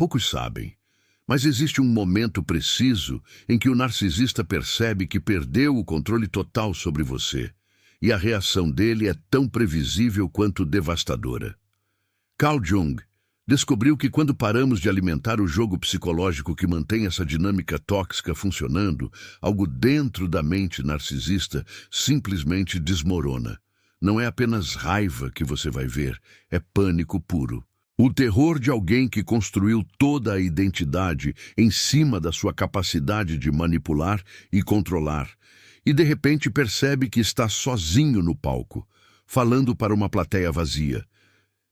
Poucos sabem, mas existe um momento preciso em que o narcisista percebe que perdeu o controle total sobre você, e a reação dele é tão previsível quanto devastadora. Carl Jung descobriu que quando paramos de alimentar o jogo psicológico que mantém essa dinâmica tóxica funcionando, algo dentro da mente narcisista simplesmente desmorona. Não é apenas raiva que você vai ver, é pânico puro. O terror de alguém que construiu toda a identidade em cima da sua capacidade de manipular e controlar, e de repente percebe que está sozinho no palco, falando para uma plateia vazia.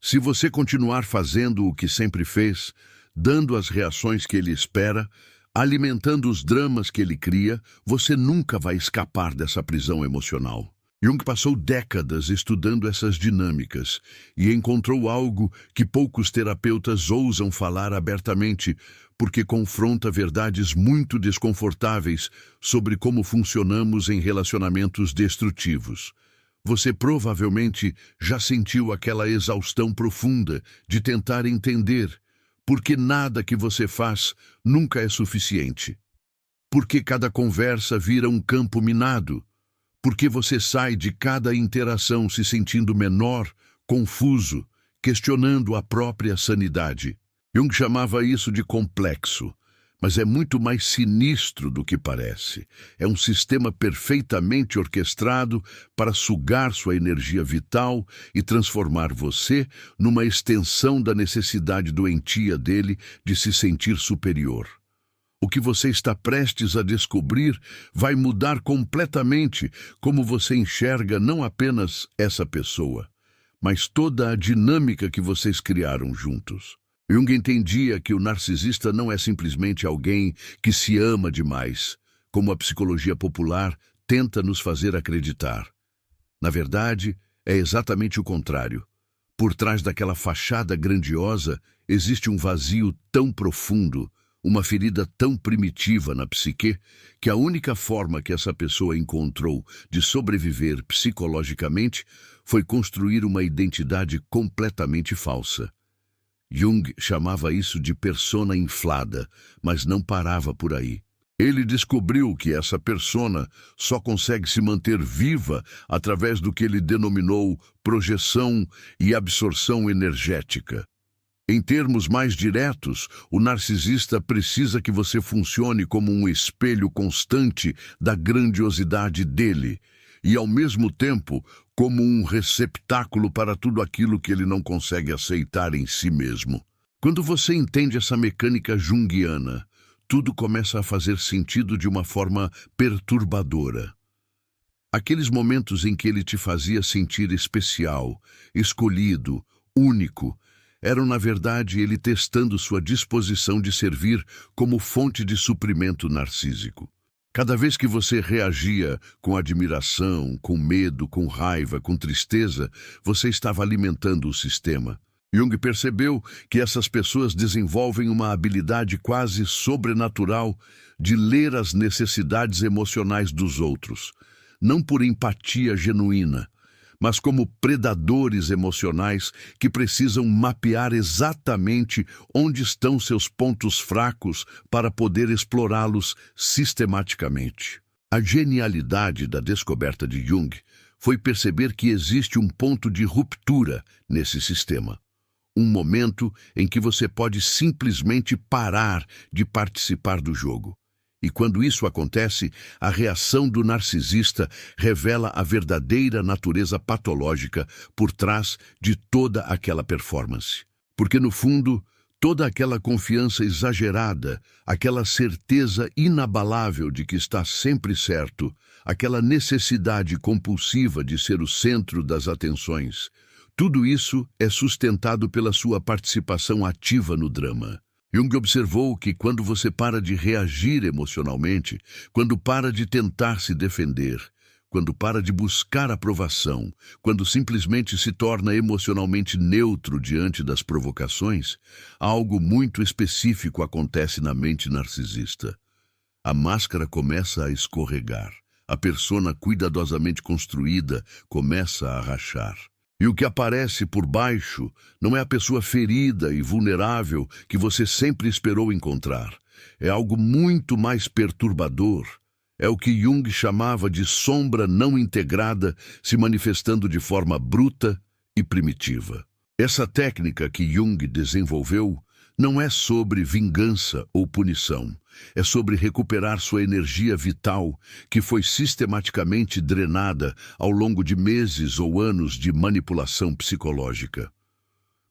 Se você continuar fazendo o que sempre fez, dando as reações que ele espera, alimentando os dramas que ele cria, você nunca vai escapar dessa prisão emocional. Jung passou décadas estudando essas dinâmicas e encontrou algo que poucos terapeutas ousam falar abertamente, porque confronta verdades muito desconfortáveis sobre como funcionamos em relacionamentos destrutivos. Você provavelmente já sentiu aquela exaustão profunda de tentar entender, porque nada que você faz nunca é suficiente. Porque cada conversa vira um campo minado. Porque você sai de cada interação se sentindo menor, confuso, questionando a própria sanidade. Jung chamava isso de complexo, mas é muito mais sinistro do que parece. É um sistema perfeitamente orquestrado para sugar sua energia vital e transformar você numa extensão da necessidade doentia dele de se sentir superior. O que você está prestes a descobrir vai mudar completamente como você enxerga não apenas essa pessoa, mas toda a dinâmica que vocês criaram juntos. Jung entendia que o narcisista não é simplesmente alguém que se ama demais, como a psicologia popular tenta nos fazer acreditar. Na verdade, é exatamente o contrário. Por trás daquela fachada grandiosa existe um vazio tão profundo, uma ferida tão primitiva na psique, que a única forma que essa pessoa encontrou de sobreviver psicologicamente foi construir uma identidade completamente falsa. Jung chamava isso de persona inflada, mas não parava por aí. Ele descobriu que essa persona só consegue se manter viva através do que ele denominou projeção e absorção energética. Em termos mais diretos, o narcisista precisa que você funcione como um espelho constante da grandiosidade dele e, ao mesmo tempo, como um receptáculo para tudo aquilo que ele não consegue aceitar em si mesmo. Quando você entende essa mecânica junguiana, tudo começa a fazer sentido de uma forma perturbadora. Aqueles momentos em que ele te fazia sentir especial, escolhido, único, eram, na verdade, ele testando sua disposição de servir como fonte de suprimento narcísico. Cada vez que você reagia com admiração, com medo, com raiva, com tristeza, você estava alimentando o sistema. Jung percebeu que essas pessoas desenvolvem uma habilidade quase sobrenatural de ler as necessidades emocionais dos outros, não por empatia genuína, mas como predadores emocionais que precisam mapear exatamente onde estão seus pontos fracos para poder explorá-los sistematicamente. A genialidade da descoberta de Jung foi perceber que existe um ponto de ruptura nesse sistema. Um momento em que você pode simplesmente parar de participar do jogo. E quando isso acontece, a reação do narcisista revela a verdadeira natureza patológica por trás de toda aquela performance. Porque, no fundo, toda aquela confiança exagerada, aquela certeza inabalável de que está sempre certo, aquela necessidade compulsiva de ser o centro das atenções, tudo isso é sustentado pela sua participação ativa no drama. Jung observou que quando você para de reagir emocionalmente, quando para de tentar se defender, quando para de buscar aprovação, quando simplesmente se torna emocionalmente neutro diante das provocações, algo muito específico acontece na mente narcisista. A máscara começa a escorregar, a persona cuidadosamente construída começa a rachar. E o que aparece por baixo não é a pessoa ferida e vulnerável que você sempre esperou encontrar. É algo muito mais perturbador. É o que Jung chamava de sombra não integrada se manifestando de forma bruta e primitiva. Essa técnica que Jung desenvolveu não é sobre vingança ou punição. É sobre recuperar sua energia vital, que foi sistematicamente drenada ao longo de meses ou anos de manipulação psicológica.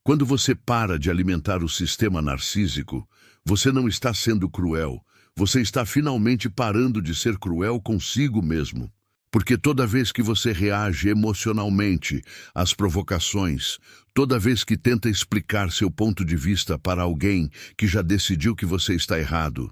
Quando você para de alimentar o sistema narcísico, você não está sendo cruel, você está finalmente parando de ser cruel consigo mesmo. Porque toda vez que você reage emocionalmente às provocações, toda vez que tenta explicar seu ponto de vista para alguém que já decidiu que você está errado,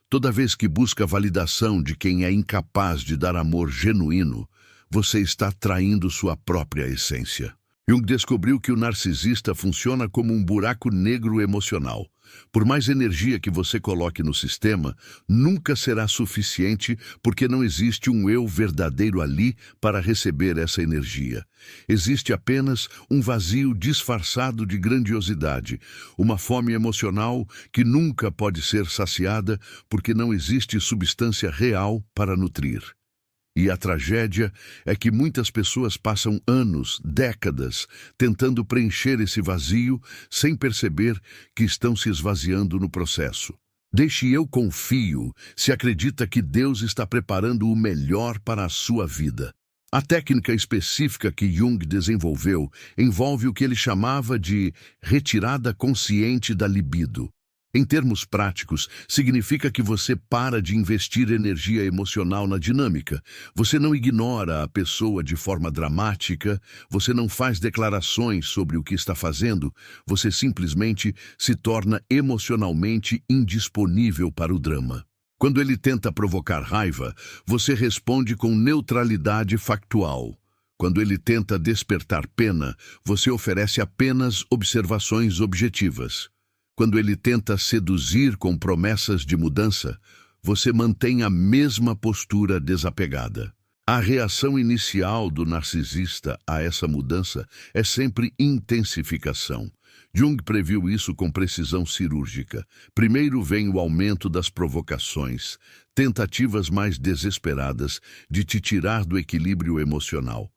toda vez que busca validação de quem é incapaz de dar amor genuíno, você está traindo sua própria essência. Jung descobriu que o narcisista funciona como um buraco negro emocional. Por mais energia que você coloque no sistema, nunca será suficiente porque não existe um eu verdadeiro ali para receber essa energia. Existe apenas um vazio disfarçado de grandiosidade, uma fome emocional que nunca pode ser saciada porque não existe substância real para nutrir. E a tragédia é que muitas pessoas passam anos, décadas, tentando preencher esse vazio sem perceber que estão se esvaziando no processo. Deixe eu confio se acredita que Deus está preparando o melhor para a sua vida. A técnica específica que Jung desenvolveu envolve o que ele chamava de retirada consciente da libido. Em termos práticos, significa que você para de investir energia emocional na dinâmica. Você não ignora a pessoa de forma dramática, você não faz declarações sobre o que está fazendo, você simplesmente se torna emocionalmente indisponível para o drama. Quando ele tenta provocar raiva, você responde com neutralidade factual. Quando ele tenta despertar pena, você oferece apenas observações objetivas. Quando ele tenta seduzir com promessas de mudança, você mantém a mesma postura desapegada. A reação inicial do narcisista a essa mudança é sempre intensificação. Jung previu isso com precisão cirúrgica. Primeiro vem o aumento das provocações, tentativas mais desesperadas de te tirar do equilíbrio emocional.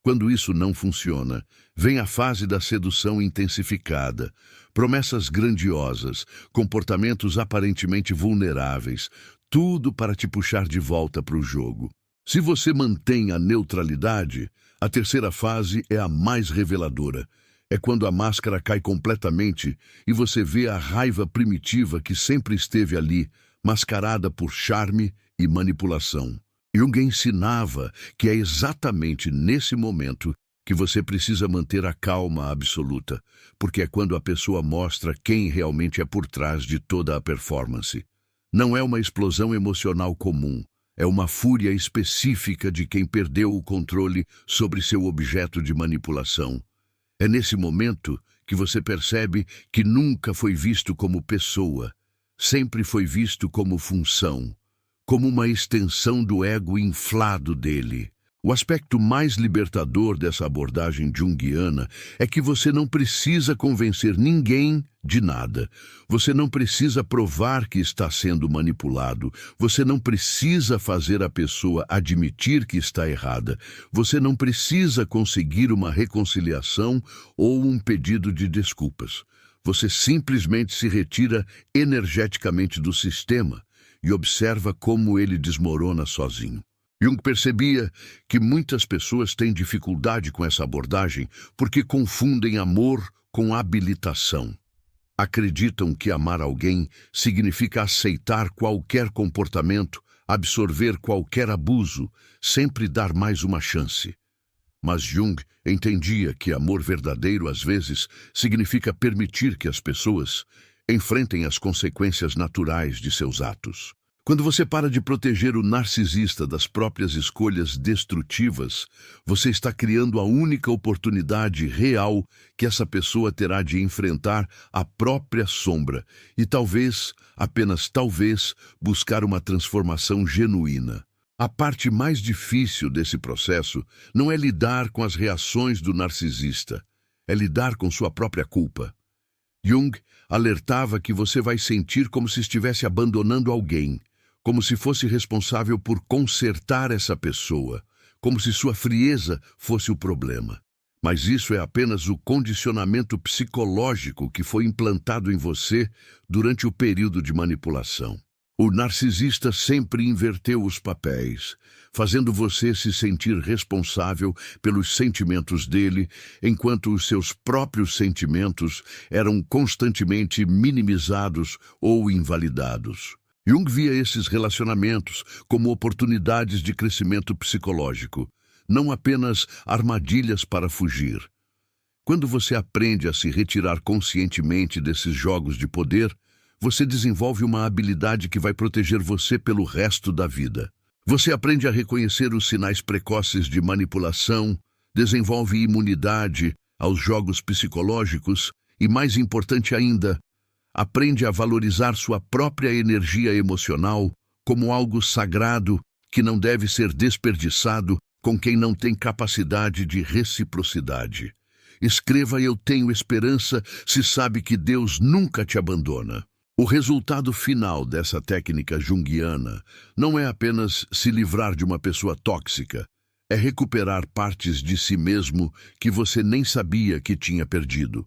Quando isso não funciona, vem a fase da sedução intensificada, promessas grandiosas, comportamentos aparentemente vulneráveis, tudo para te puxar de volta para o jogo. Se você mantém a neutralidade, a terceira fase é a mais reveladora. É quando a máscara cai completamente e você vê a raiva primitiva que sempre esteve ali, mascarada por charme e manipulação. Jung ensinava que é exatamente nesse momento que você precisa manter a calma absoluta, porque é quando a pessoa mostra quem realmente é por trás de toda a performance. Não é uma explosão emocional comum, é uma fúria específica de quem perdeu o controle sobre seu objeto de manipulação. É nesse momento que você percebe que nunca foi visto como pessoa, sempre foi visto como função, como uma extensão do ego inflado dele. O aspecto mais libertador dessa abordagem junguiana é que você não precisa convencer ninguém de nada. Você não precisa provar que está sendo manipulado. Você não precisa fazer a pessoa admitir que está errada. Você não precisa conseguir uma reconciliação ou um pedido de desculpas. Você simplesmente se retira energeticamente do sistema e observa como ele desmorona sozinho. Jung percebia que muitas pessoas têm dificuldade com essa abordagem porque confundem amor com habilitação. Acreditam que amar alguém significa aceitar qualquer comportamento, absorver qualquer abuso, sempre dar mais uma chance. Mas Jung entendia que amor verdadeiro, às vezes, significa permitir que as pessoas enfrentem as consequências naturais de seus atos. Quando você para de proteger o narcisista das próprias escolhas destrutivas, você está criando a única oportunidade real que essa pessoa terá de enfrentar a própria sombra e talvez, apenas talvez, buscar uma transformação genuína. A parte mais difícil desse processo não é lidar com as reações do narcisista, é lidar com sua própria culpa. Jung alertava que você vai sentir como se estivesse abandonando alguém, como se fosse responsável por consertar essa pessoa, como se sua frieza fosse o problema. Mas isso é apenas o condicionamento psicológico que foi implantado em você durante o período de manipulação. O narcisista sempre inverteu os papéis, fazendo você se sentir responsável pelos sentimentos dele, enquanto os seus próprios sentimentos eram constantemente minimizados ou invalidados. Jung via esses relacionamentos como oportunidades de crescimento psicológico, não apenas armadilhas para fugir. Quando você aprende a se retirar conscientemente desses jogos de poder, você desenvolve uma habilidade que vai proteger você pelo resto da vida. Você aprende a reconhecer os sinais precoces de manipulação, desenvolve imunidade aos jogos psicológicos e, mais importante ainda, aprende a valorizar sua própria energia emocional como algo sagrado que não deve ser desperdiçado com quem não tem capacidade de reciprocidade. Escreva "Eu tenho esperança" se sabe que Deus nunca te abandona. O resultado final dessa técnica junguiana não é apenas se livrar de uma pessoa tóxica, é recuperar partes de si mesmo que você nem sabia que tinha perdido.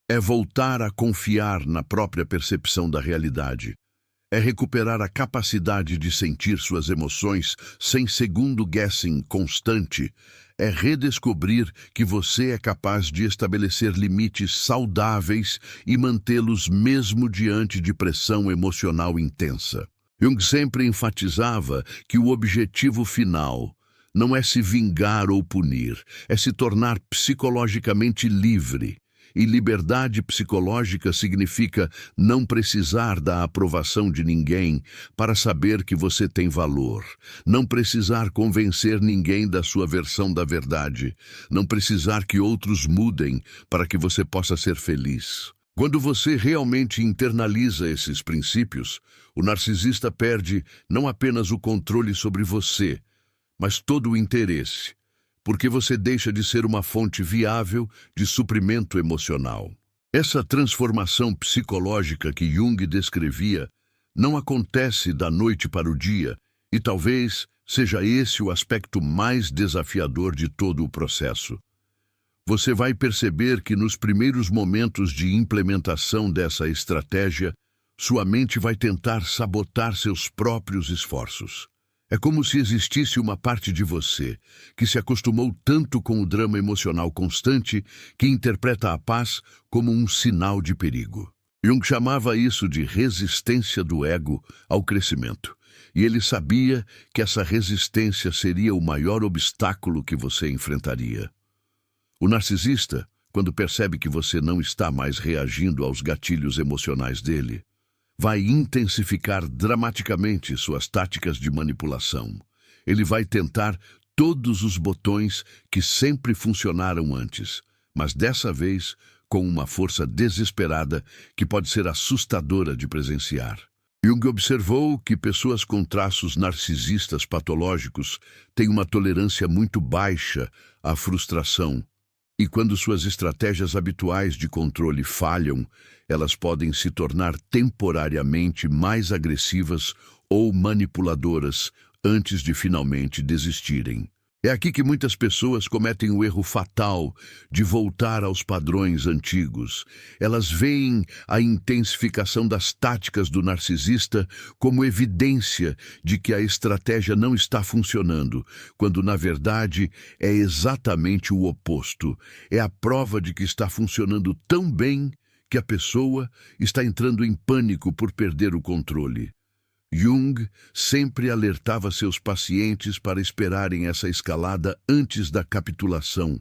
É voltar a confiar na própria percepção da realidade. É recuperar a capacidade de sentir suas emoções sem segundo-guessing constante. É redescobrir que você é capaz de estabelecer limites saudáveis e mantê-los mesmo diante de pressão emocional intensa. Jung sempre enfatizava que o objetivo final não é se vingar ou punir, é se tornar psicologicamente livre. E liberdade psicológica significa não precisar da aprovação de ninguém para saber que você tem valor, não precisar convencer ninguém da sua versão da verdade, não precisar que outros mudem para que você possa ser feliz. Quando você realmente internaliza esses princípios, o narcisista perde não apenas o controle sobre você, mas todo o interesse, porque você deixa de ser uma fonte viável de suprimento emocional. Essa transformação psicológica que Jung descrevia não acontece da noite para o dia, e talvez seja esse o aspecto mais desafiador de todo o processo. Você vai perceber que nos primeiros momentos de implementação dessa estratégia, sua mente vai tentar sabotar seus próprios esforços. É como se existisse uma parte de você que se acostumou tanto com o drama emocional constante que interpreta a paz como um sinal de perigo. Jung chamava isso de resistência do ego ao crescimento. E ele sabia que essa resistência seria o maior obstáculo que você enfrentaria. O narcisista, quando percebe que você não está mais reagindo aos gatilhos emocionais dele, vai intensificar dramaticamente suas táticas de manipulação. Ele vai tentar todos os botões que sempre funcionaram antes, mas dessa vez com uma força desesperada que pode ser assustadora de presenciar. Jung observou que pessoas com traços narcisistas patológicos têm uma tolerância muito baixa à frustração, e quando suas estratégias habituais de controle falham, elas podem se tornar temporariamente mais agressivas ou manipuladoras antes de finalmente desistirem. É aqui que muitas pessoas cometem o erro fatal de voltar aos padrões antigos. Elas veem a intensificação das táticas do narcisista como evidência de que a estratégia não está funcionando, quando na verdade é exatamente o oposto. É a prova de que está funcionando tão bem que a pessoa está entrando em pânico por perder o controle. Jung sempre alertava seus pacientes para esperarem essa escalada antes da capitulação,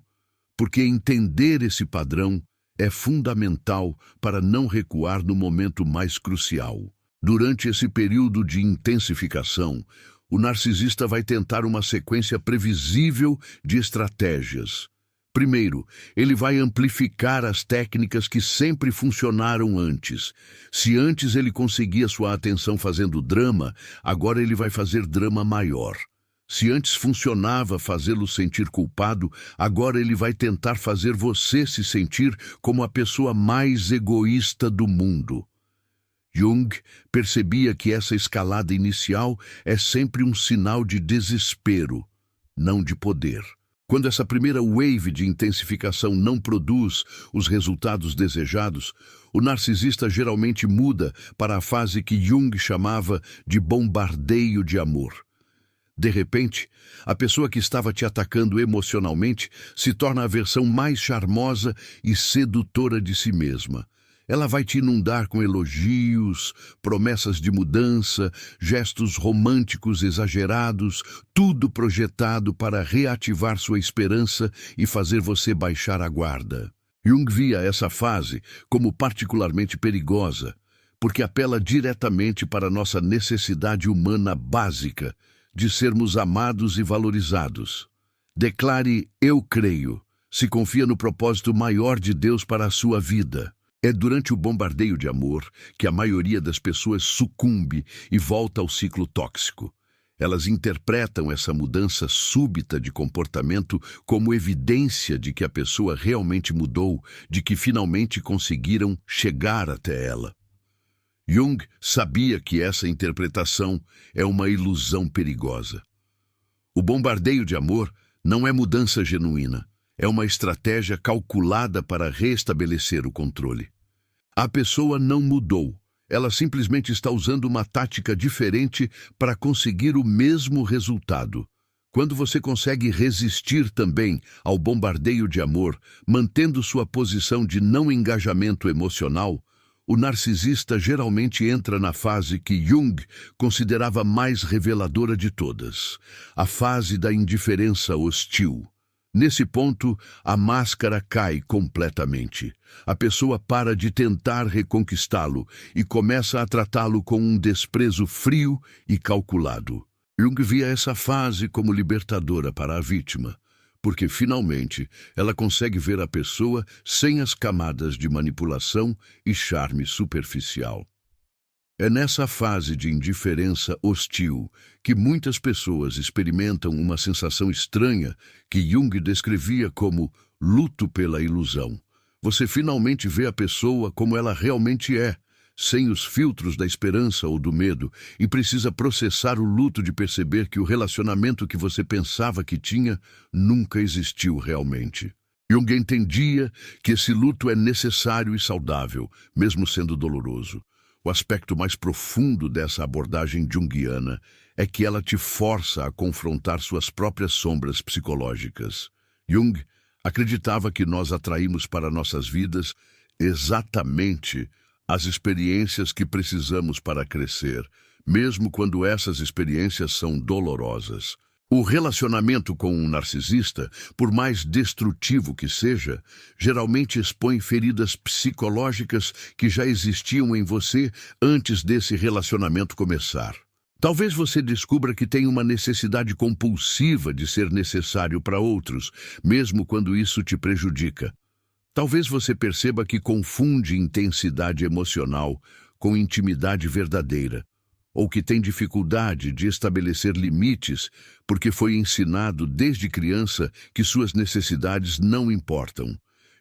porque entender esse padrão é fundamental para não recuar no momento mais crucial. Durante esse período de intensificação, o narcisista vai tentar uma sequência previsível de estratégias. Primeiro, ele vai amplificar as técnicas que sempre funcionaram antes. Se antes ele conseguia sua atenção fazendo drama, agora ele vai fazer drama maior. Se antes funcionava fazê-lo sentir culpado, agora ele vai tentar fazer você se sentir como a pessoa mais egoísta do mundo. Jung percebia que essa escalada inicial é sempre um sinal de desespero, não de poder. Quando essa primeira wave de intensificação não produz os resultados desejados, o narcisista geralmente muda para a fase que Jung chamava de bombardeio de amor. De repente, a pessoa que estava te atacando emocionalmente se torna a versão mais charmosa e sedutora de si mesma. Ela vai te inundar com elogios, promessas de mudança, gestos românticos exagerados, tudo projetado para reativar sua esperança e fazer você baixar a guarda. Jung via essa fase como particularmente perigosa, porque apela diretamente para nossa necessidade humana básica de sermos amados e valorizados. Declare "eu creio", se confia no propósito maior de Deus para a sua vida. É durante o bombardeio de amor que a maioria das pessoas sucumbe e volta ao ciclo tóxico. Elas interpretam essa mudança súbita de comportamento como evidência de que a pessoa realmente mudou, de que finalmente conseguiram chegar até ela. Jung sabia que essa interpretação é uma ilusão perigosa. O bombardeio de amor não é mudança genuína. É uma estratégia calculada para restabelecer o controle. A pessoa não mudou. Ela simplesmente está usando uma tática diferente para conseguir o mesmo resultado. Quando você consegue resistir também ao bombardeio de amor, mantendo sua posição de não engajamento emocional, o narcisista geralmente entra na fase que Jung considerava mais reveladora de todas, a fase da indiferença hostil. Nesse ponto, a máscara cai completamente. A pessoa para de tentar reconquistá-lo e começa a tratá-lo com um desprezo frio e calculado. Jung via essa fase como libertadora para a vítima, porque finalmente ela consegue ver a pessoa sem as camadas de manipulação e charme superficial. É nessa fase de indiferença hostil que muitas pessoas experimentam uma sensação estranha que Jung descrevia como luto pela ilusão. Você finalmente vê a pessoa como ela realmente é, sem os filtros da esperança ou do medo, e precisa processar o luto de perceber que o relacionamento que você pensava que tinha nunca existiu realmente. Jung entendia que esse luto é necessário e saudável, mesmo sendo doloroso. O aspecto mais profundo dessa abordagem junguiana é que ela te força a confrontar suas próprias sombras psicológicas. Jung acreditava que nós atraímos para nossas vidas exatamente as experiências que precisamos para crescer, mesmo quando essas experiências são dolorosas. O relacionamento com um narcisista, por mais destrutivo que seja, geralmente expõe feridas psicológicas que já existiam em você antes desse relacionamento começar. Talvez você descubra que tem uma necessidade compulsiva de ser necessário para outros, mesmo quando isso te prejudica. Talvez você perceba que confunde intensidade emocional com intimidade verdadeira, ou que tem dificuldade de estabelecer limites porque foi ensinado desde criança que suas necessidades não importam.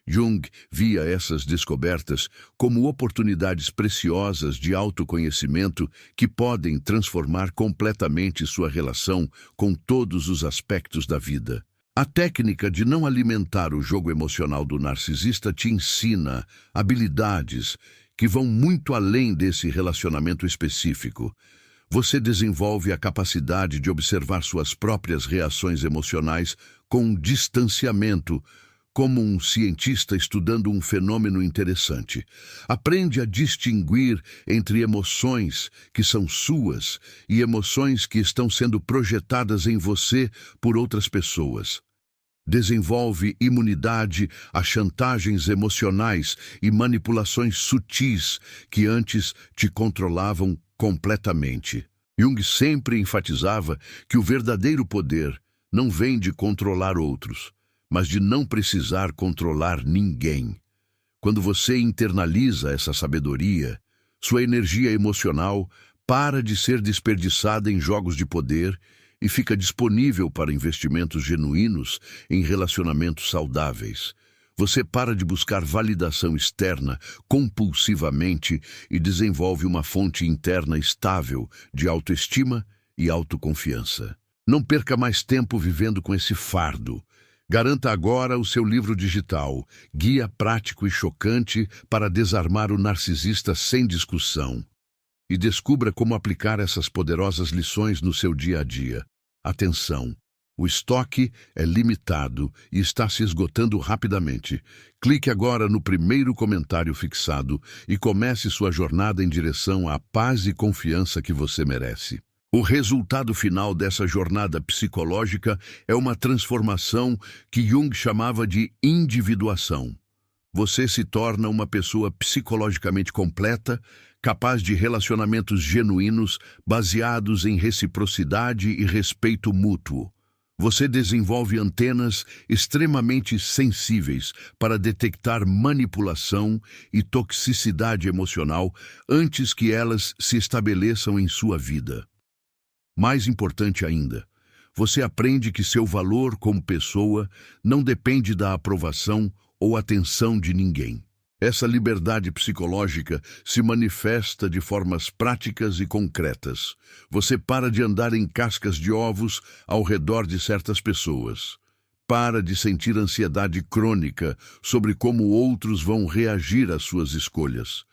Jung via essas descobertas como oportunidades preciosas de autoconhecimento que podem transformar completamente sua relação com todos os aspectos da vida. A técnica de não alimentar o jogo emocional do narcisista te ensina habilidades que vão muito além desse relacionamento específico. Você desenvolve a capacidade de observar suas próprias reações emocionais com distanciamento, como um cientista estudando um fenômeno interessante. Aprende a distinguir entre emoções que são suas e emoções que estão sendo projetadas em você por outras pessoas. Desenvolve imunidade a chantagens emocionais e manipulações sutis que antes te controlavam completamente. Jung sempre enfatizava que o verdadeiro poder não vem de controlar outros, mas de não precisar controlar ninguém. Quando você internaliza essa sabedoria, sua energia emocional para de ser desperdiçada em jogos de poder e fica disponível para investimentos genuínos em relacionamentos saudáveis. Você para de buscar validação externa compulsivamente e desenvolve uma fonte interna estável de autoestima e autoconfiança. Não perca mais tempo vivendo com esse fardo. Garanta agora o seu livro digital, Guia Prático e Chocante para Desarmar o Narcisista Sem Discussão. E descubra como aplicar essas poderosas lições no seu dia a dia. Atenção! O estoque é limitado e está se esgotando rapidamente. Clique agora no primeiro comentário fixado e comece sua jornada em direção à paz e confiança que você merece. O resultado final dessa jornada psicológica é uma transformação que Jung chamava de individuação. Você se torna uma pessoa psicologicamente completa, capaz de relacionamentos genuínos baseados em reciprocidade e respeito mútuo. Você desenvolve antenas extremamente sensíveis para detectar manipulação e toxicidade emocional antes que elas se estabeleçam em sua vida. Mais importante ainda, você aprende que seu valor como pessoa não depende da aprovação ou atenção de ninguém. Essa liberdade psicológica se manifesta de formas práticas e concretas. Você para de andar em cascas de ovos ao redor de certas pessoas. Para de sentir ansiedade crônica sobre como outros vão reagir às suas escolhas.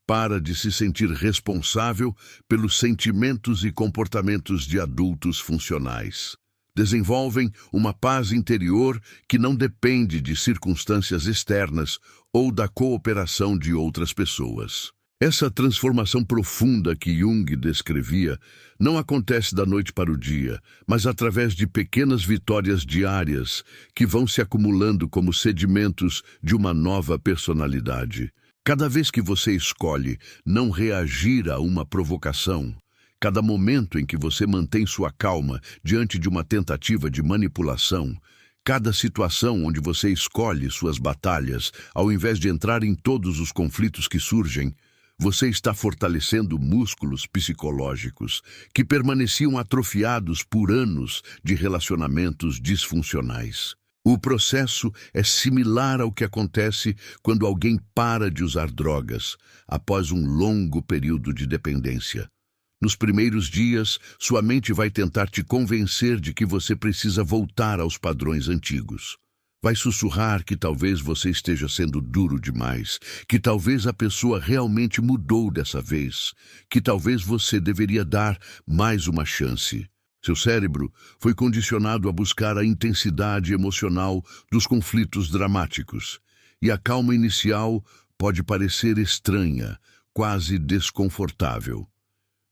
Para de se sentir responsável pelos sentimentos e comportamentos de adultos funcionais. Desenvolvem uma paz interior que não depende de circunstâncias externas ou da cooperação de outras pessoas. Essa transformação profunda que Jung descrevia não acontece da noite para o dia, mas através de pequenas vitórias diárias que vão se acumulando como sedimentos de uma nova personalidade. Cada vez que você escolhe não reagir a uma provocação, cada momento em que você mantém sua calma diante de uma tentativa de manipulação, cada situação onde você escolhe suas batalhas, ao invés de entrar em todos os conflitos que surgem, você está fortalecendo músculos psicológicos que permaneciam atrofiados por anos de relacionamentos disfuncionais. O processo é similar ao que acontece quando alguém para de usar drogas após um longo período de dependência. Nos primeiros dias, sua mente vai tentar te convencer de que você precisa voltar aos padrões antigos. Vai sussurrar que talvez você esteja sendo duro demais, que talvez a pessoa realmente mudou dessa vez, que talvez você deveria dar mais uma chance. Seu cérebro foi condicionado a buscar a intensidade emocional dos conflitos dramáticos, e a calma inicial pode parecer estranha, quase desconfortável.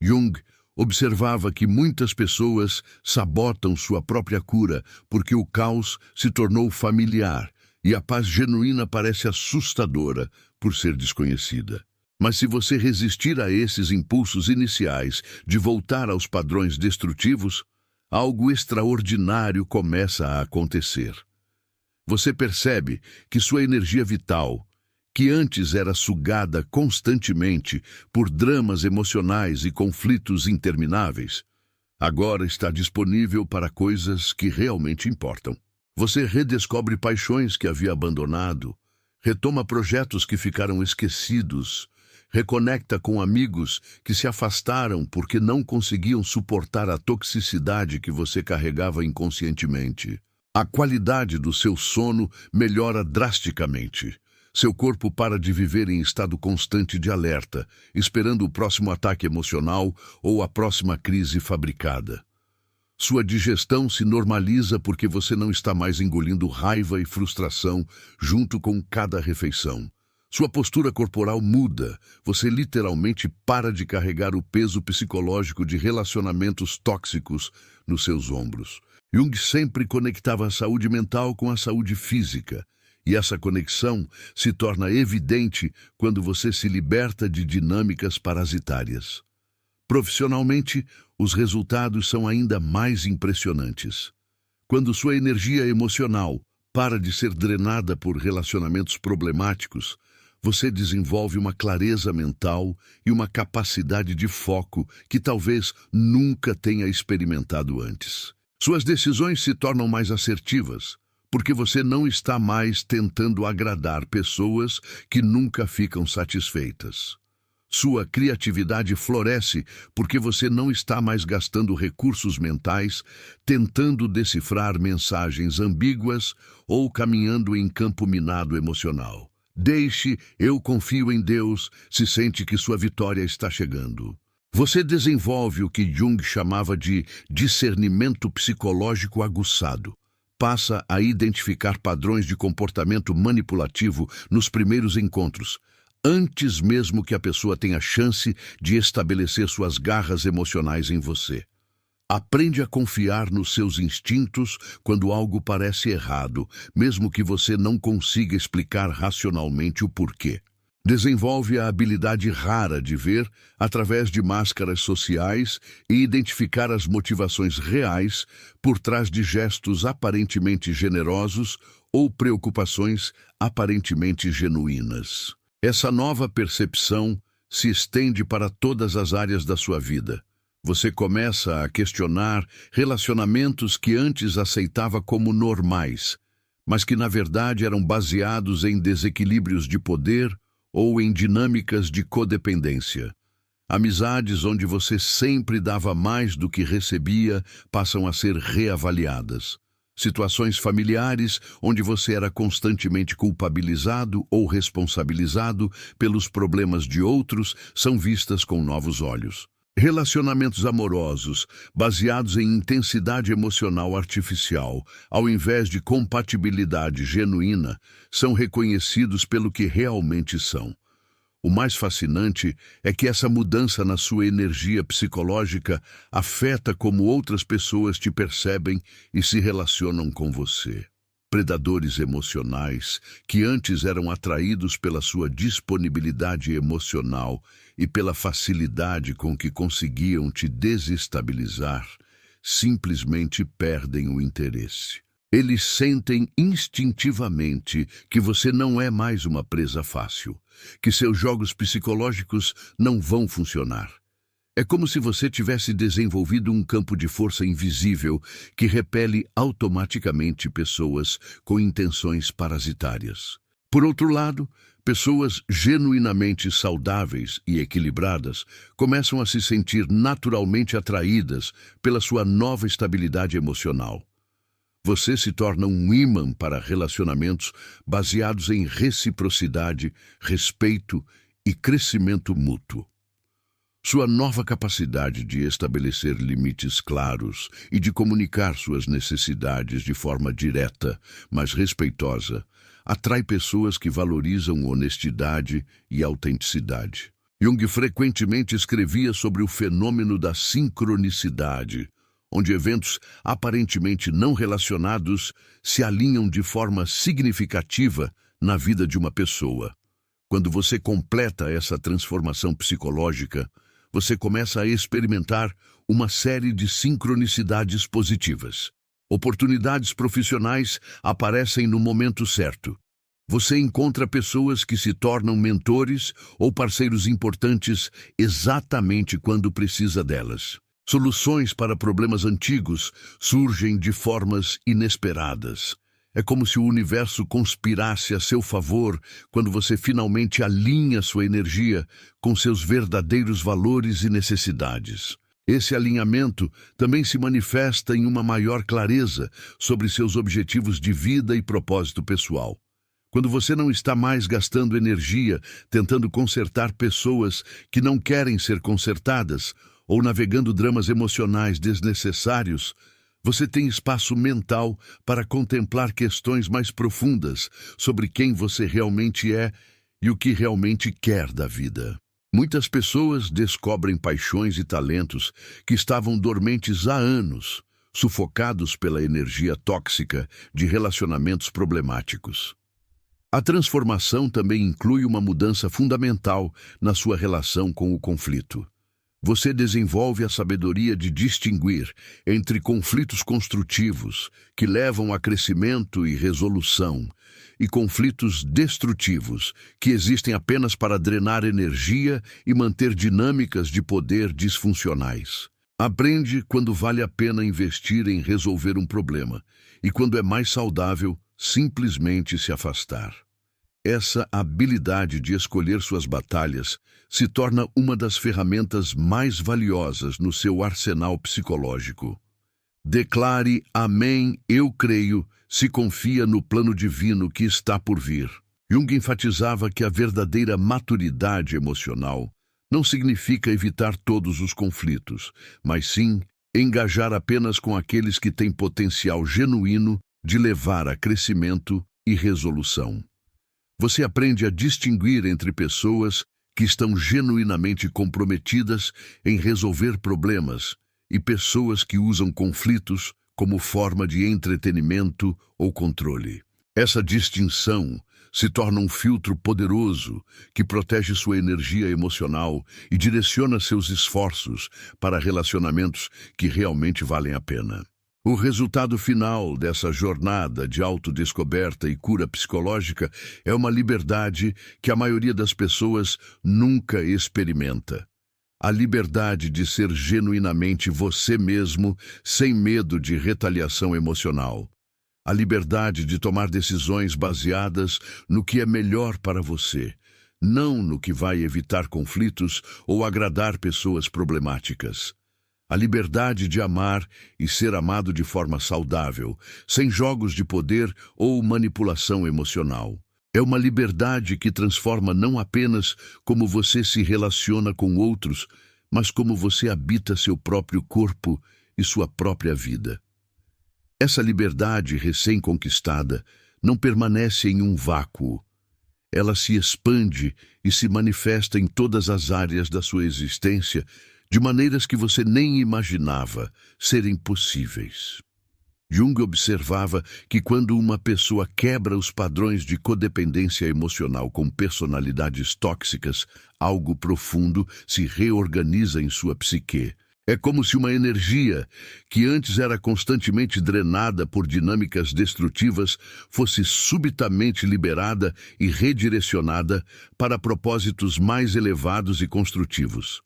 Jung observava que muitas pessoas sabotam sua própria cura porque o caos se tornou familiar e a paz genuína parece assustadora por ser desconhecida. Mas se você resistir a esses impulsos iniciais de voltar aos padrões destrutivos, algo extraordinário começa a acontecer. Você percebe que sua energia vital, que antes era sugada constantemente por dramas emocionais e conflitos intermináveis, agora está disponível para coisas que realmente importam. Você redescobre paixões que havia abandonado, retoma projetos que ficaram esquecidos, reconecta com amigos que se afastaram porque não conseguiam suportar a toxicidade que você carregava inconscientemente. A qualidade do seu sono melhora drasticamente. Seu corpo para de viver em estado constante de alerta, esperando o próximo ataque emocional ou a próxima crise fabricada. Sua digestão se normaliza porque você não está mais engolindo raiva e frustração junto com cada refeição. Sua postura corporal muda, você literalmente para de carregar o peso psicológico de relacionamentos tóxicos nos seus ombros. Jung sempre conectava a saúde mental com a saúde física. E essa conexão se torna evidente quando você se liberta de dinâmicas parasitárias. Profissionalmente, os resultados são ainda mais impressionantes. Quando sua energia emocional para de ser drenada por relacionamentos problemáticos, você desenvolve uma clareza mental e uma capacidade de foco que talvez nunca tenha experimentado antes. Suas decisões se tornam mais assertivas, porque você não está mais tentando agradar pessoas que nunca ficam satisfeitas. Sua criatividade floresce porque você não está mais gastando recursos mentais tentando decifrar mensagens ambíguas ou caminhando em campo minado emocional. Deixe, eu confio em Deus, se sente que sua vitória está chegando. Você desenvolve o que Jung chamava de discernimento psicológico aguçado. Passa a identificar padrões de comportamento manipulativo nos primeiros encontros, antes mesmo que a pessoa tenha chance de estabelecer suas garras emocionais em você. Aprende a confiar nos seus instintos quando algo parece errado, mesmo que você não consiga explicar racionalmente o porquê. Desenvolve a habilidade rara de ver, através de máscaras sociais, e identificar as motivações reais por trás de gestos aparentemente generosos ou preocupações aparentemente genuínas. Essa nova percepção se estende para todas as áreas da sua vida. Você começa a questionar relacionamentos que antes aceitava como normais, mas que na verdade eram baseados em desequilíbrios de poder ou em dinâmicas de codependência. Amizades onde você sempre dava mais do que recebia passam a ser reavaliadas. Situações familiares onde você era constantemente culpabilizado ou responsabilizado pelos problemas de outros são vistas com novos olhos. Relacionamentos amorosos, baseados em intensidade emocional artificial, ao invés de compatibilidade genuína, são reconhecidos pelo que realmente são. O mais fascinante é que essa mudança na sua energia psicológica afeta como outras pessoas te percebem e se relacionam com você. Predadores emocionais, que antes eram atraídos pela sua disponibilidade emocional e pela facilidade com que conseguiam te desestabilizar, simplesmente perdem o interesse. Eles sentem instintivamente que você não é mais uma presa fácil, que seus jogos psicológicos não vão funcionar. É como se você tivesse desenvolvido um campo de força invisível que repele automaticamente pessoas com intenções parasitárias. Por outro lado, pessoas genuinamente saudáveis e equilibradas começam a se sentir naturalmente atraídas pela sua nova estabilidade emocional. Você se torna um imã para relacionamentos baseados em reciprocidade, respeito e crescimento mútuo. Sua nova capacidade de estabelecer limites claros e de comunicar suas necessidades de forma direta, mas respeitosa, atrai pessoas que valorizam honestidade e autenticidade. Jung frequentemente escrevia sobre o fenômeno da sincronicidade, onde eventos aparentemente não relacionados se alinham de forma significativa na vida de uma pessoa. Quando você completa essa transformação psicológica, você começa a experimentar uma série de sincronicidades positivas. Oportunidades profissionais aparecem no momento certo. Você encontra pessoas que se tornam mentores ou parceiros importantes exatamente quando precisa delas. Soluções para problemas antigos surgem de formas inesperadas. É como se o universo conspirasse a seu favor quando você finalmente alinha sua energia com seus verdadeiros valores e necessidades. Esse alinhamento também se manifesta em uma maior clareza sobre seus objetivos de vida e propósito pessoal. Quando você não está mais gastando energia tentando consertar pessoas que não querem ser consertadas ou navegando dramas emocionais desnecessários, você tem espaço mental para contemplar questões mais profundas sobre quem você realmente é e o que realmente quer da vida. Muitas pessoas descobrem paixões e talentos que estavam dormentes há anos, sufocados pela energia tóxica de relacionamentos problemáticos. A transformação também inclui uma mudança fundamental na sua relação com o conflito. Você desenvolve a sabedoria de distinguir entre conflitos construtivos, que levam a crescimento e resolução, e conflitos destrutivos, que existem apenas para drenar energia e manter dinâmicas de poder disfuncionais. Aprende quando vale a pena investir em resolver um problema, e quando é mais saudável, simplesmente se afastar. Essa habilidade de escolher suas batalhas se torna uma das ferramentas mais valiosas no seu arsenal psicológico. Declare "Amém, eu creio", se confia no plano divino que está por vir. Jung enfatizava que a verdadeira maturidade emocional não significa evitar todos os conflitos, mas sim engajar apenas com aqueles que têm potencial genuíno de levar a crescimento e resolução. Você aprende a distinguir entre pessoas que estão genuinamente comprometidas em resolver problemas e pessoas que usam conflitos como forma de entretenimento ou controle. Essa distinção se torna um filtro poderoso que protege sua energia emocional e direciona seus esforços para relacionamentos que realmente valem a pena. O resultado final dessa jornada de autodescoberta e cura psicológica é uma liberdade que a maioria das pessoas nunca experimenta. A liberdade de ser genuinamente você mesmo, sem medo de retaliação emocional. A liberdade de tomar decisões baseadas no que é melhor para você, não no que vai evitar conflitos ou agradar pessoas problemáticas. A liberdade de amar e ser amado de forma saudável, sem jogos de poder ou manipulação emocional. É uma liberdade que transforma não apenas como você se relaciona com outros, mas como você habita seu próprio corpo e sua própria vida. Essa liberdade recém-conquistada não permanece em um vácuo. Ela se expande e se manifesta em todas as áreas da sua existência, de maneiras que você nem imaginava serem possíveis. Jung observava que quando uma pessoa quebra os padrões de codependência emocional com personalidades tóxicas, algo profundo se reorganiza em sua psique. É como se uma energia, que antes era constantemente drenada por dinâmicas destrutivas, fosse subitamente liberada e redirecionada para propósitos mais elevados e construtivos.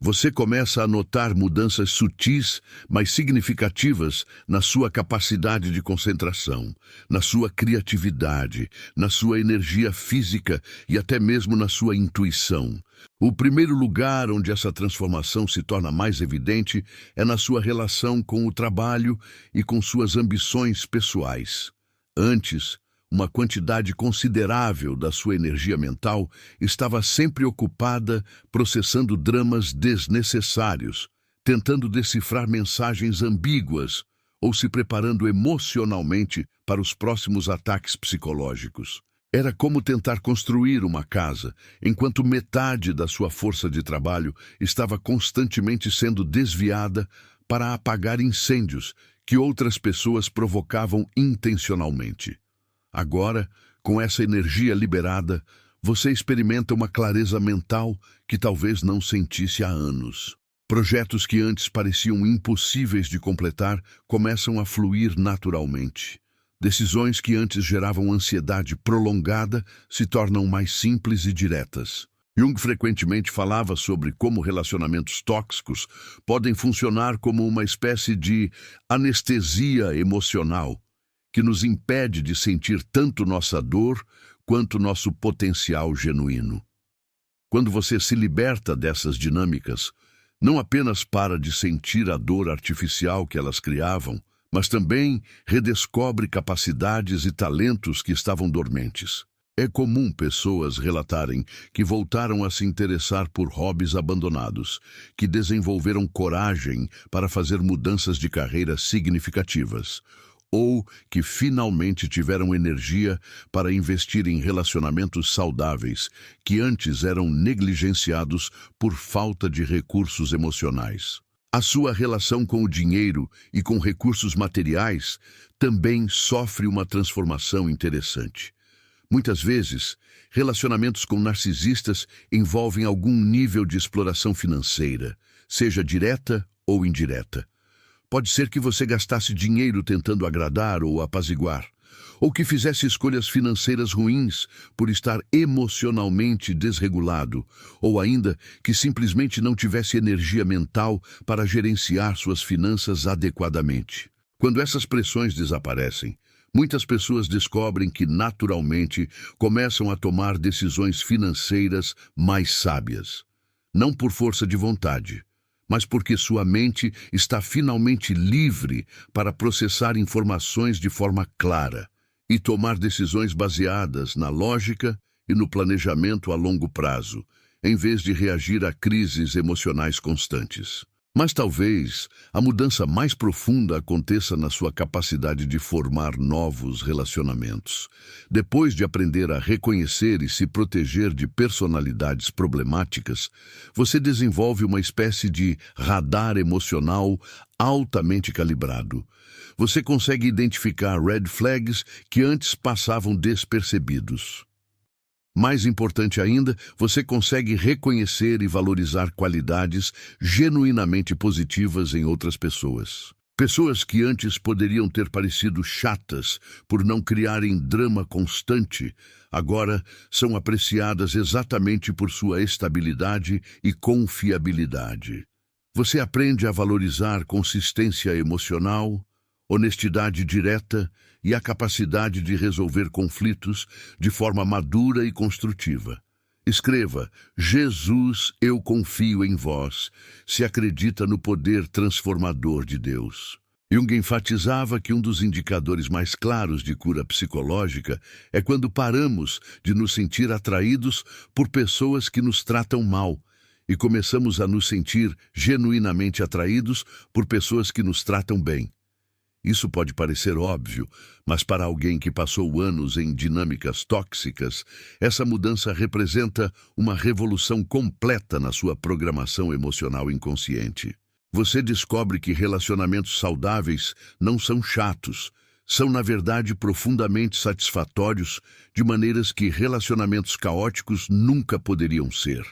Você começa a notar mudanças sutis, mas significativas na sua capacidade de concentração, na sua criatividade, na sua energia física e até mesmo na sua intuição. O primeiro lugar onde essa transformação se torna mais evidente é na sua relação com o trabalho e com suas ambições pessoais. Antes, uma quantidade considerável da sua energia mental estava sempre ocupada processando dramas desnecessários, tentando decifrar mensagens ambíguas ou se preparando emocionalmente para os próximos ataques psicológicos. Era como tentar construir uma casa, enquanto metade da sua força de trabalho estava constantemente sendo desviada para apagar incêndios que outras pessoas provocavam intencionalmente. Agora, com essa energia liberada, você experimenta uma clareza mental que talvez não sentisse há anos. Projetos que antes pareciam impossíveis de completar começam a fluir naturalmente. Decisões que antes geravam ansiedade prolongada se tornam mais simples e diretas. Jung frequentemente falava sobre como relacionamentos tóxicos podem funcionar como uma espécie de anestesia emocional, que nos impede de sentir tanto nossa dor quanto nosso potencial genuíno. Quando você se liberta dessas dinâmicas, não apenas para de sentir a dor artificial que elas criavam, mas também redescobre capacidades e talentos que estavam dormentes. É comum pessoas relatarem que voltaram a se interessar por hobbies abandonados, que desenvolveram coragem para fazer mudanças de carreira significativas, ou que finalmente tiveram energia para investir em relacionamentos saudáveis que antes eram negligenciados por falta de recursos emocionais. A sua relação com o dinheiro e com recursos materiais também sofre uma transformação interessante. Muitas vezes, relacionamentos com narcisistas envolvem algum nível de exploração financeira, seja direta ou indireta. Pode ser que você gastasse dinheiro tentando agradar ou apaziguar, ou que fizesse escolhas financeiras ruins por estar emocionalmente desregulado, ou ainda que simplesmente não tivesse energia mental para gerenciar suas finanças adequadamente. Quando essas pressões desaparecem, muitas pessoas descobrem que, naturalmente, começam a tomar decisões financeiras mais sábias. Não por força de vontade, mas porque sua mente está finalmente livre para processar informações de forma clara e tomar decisões baseadas na lógica e no planejamento a longo prazo, em vez de reagir a crises emocionais constantes. Mas talvez a mudança mais profunda aconteça na sua capacidade de formar novos relacionamentos. Depois de aprender a reconhecer e se proteger de personalidades problemáticas, você desenvolve uma espécie de radar emocional altamente calibrado. Você consegue identificar red flags que antes passavam despercebidos. Mais importante ainda, você consegue reconhecer e valorizar qualidades genuinamente positivas em outras pessoas. Pessoas que antes poderiam ter parecido chatas por não criarem drama constante, agora são apreciadas exatamente por sua estabilidade e confiabilidade. Você aprende a valorizar consistência emocional, honestidade direta e a capacidade de resolver conflitos de forma madura e construtiva. Escreva: Jesus, eu confio em vós, se acredita no poder transformador de Deus. Jung enfatizava que um dos indicadores mais claros de cura psicológica é quando paramos de nos sentir atraídos por pessoas que nos tratam mal e começamos a nos sentir genuinamente atraídos por pessoas que nos tratam bem. Isso pode parecer óbvio, mas para alguém que passou anos em dinâmicas tóxicas, essa mudança representa uma revolução completa na sua programação emocional inconsciente. Você descobre que relacionamentos saudáveis não são chatos, são na verdade profundamente satisfatórios, de maneiras que relacionamentos caóticos nunca poderiam ser.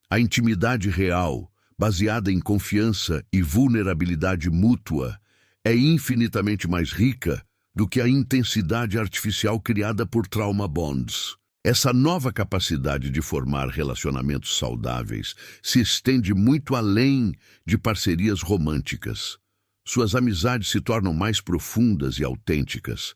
A intimidade real, baseada em confiança e vulnerabilidade mútua, é infinitamente mais rica do que a intensidade artificial criada por trauma bonds. Essa nova capacidade de formar relacionamentos saudáveis se estende muito além de parcerias românticas. Suas amizades se tornam mais profundas e autênticas.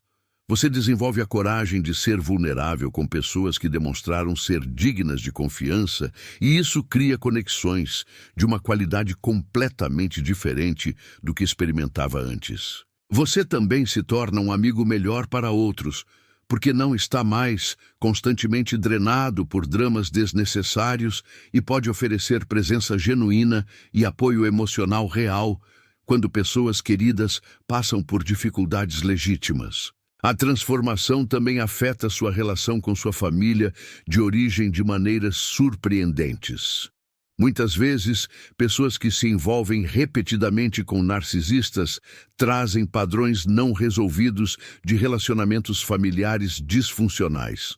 Você desenvolve a coragem de ser vulnerável com pessoas que demonstraram ser dignas de confiança, e isso cria conexões de uma qualidade completamente diferente do que experimentava antes. Você também se torna um amigo melhor para outros, porque não está mais constantemente drenado por dramas desnecessários e pode oferecer presença genuína e apoio emocional real quando pessoas queridas passam por dificuldades legítimas. A transformação também afeta sua relação com sua família de origem de maneiras surpreendentes. Muitas vezes, pessoas que se envolvem repetidamente com narcisistas trazem padrões não resolvidos de relacionamentos familiares disfuncionais.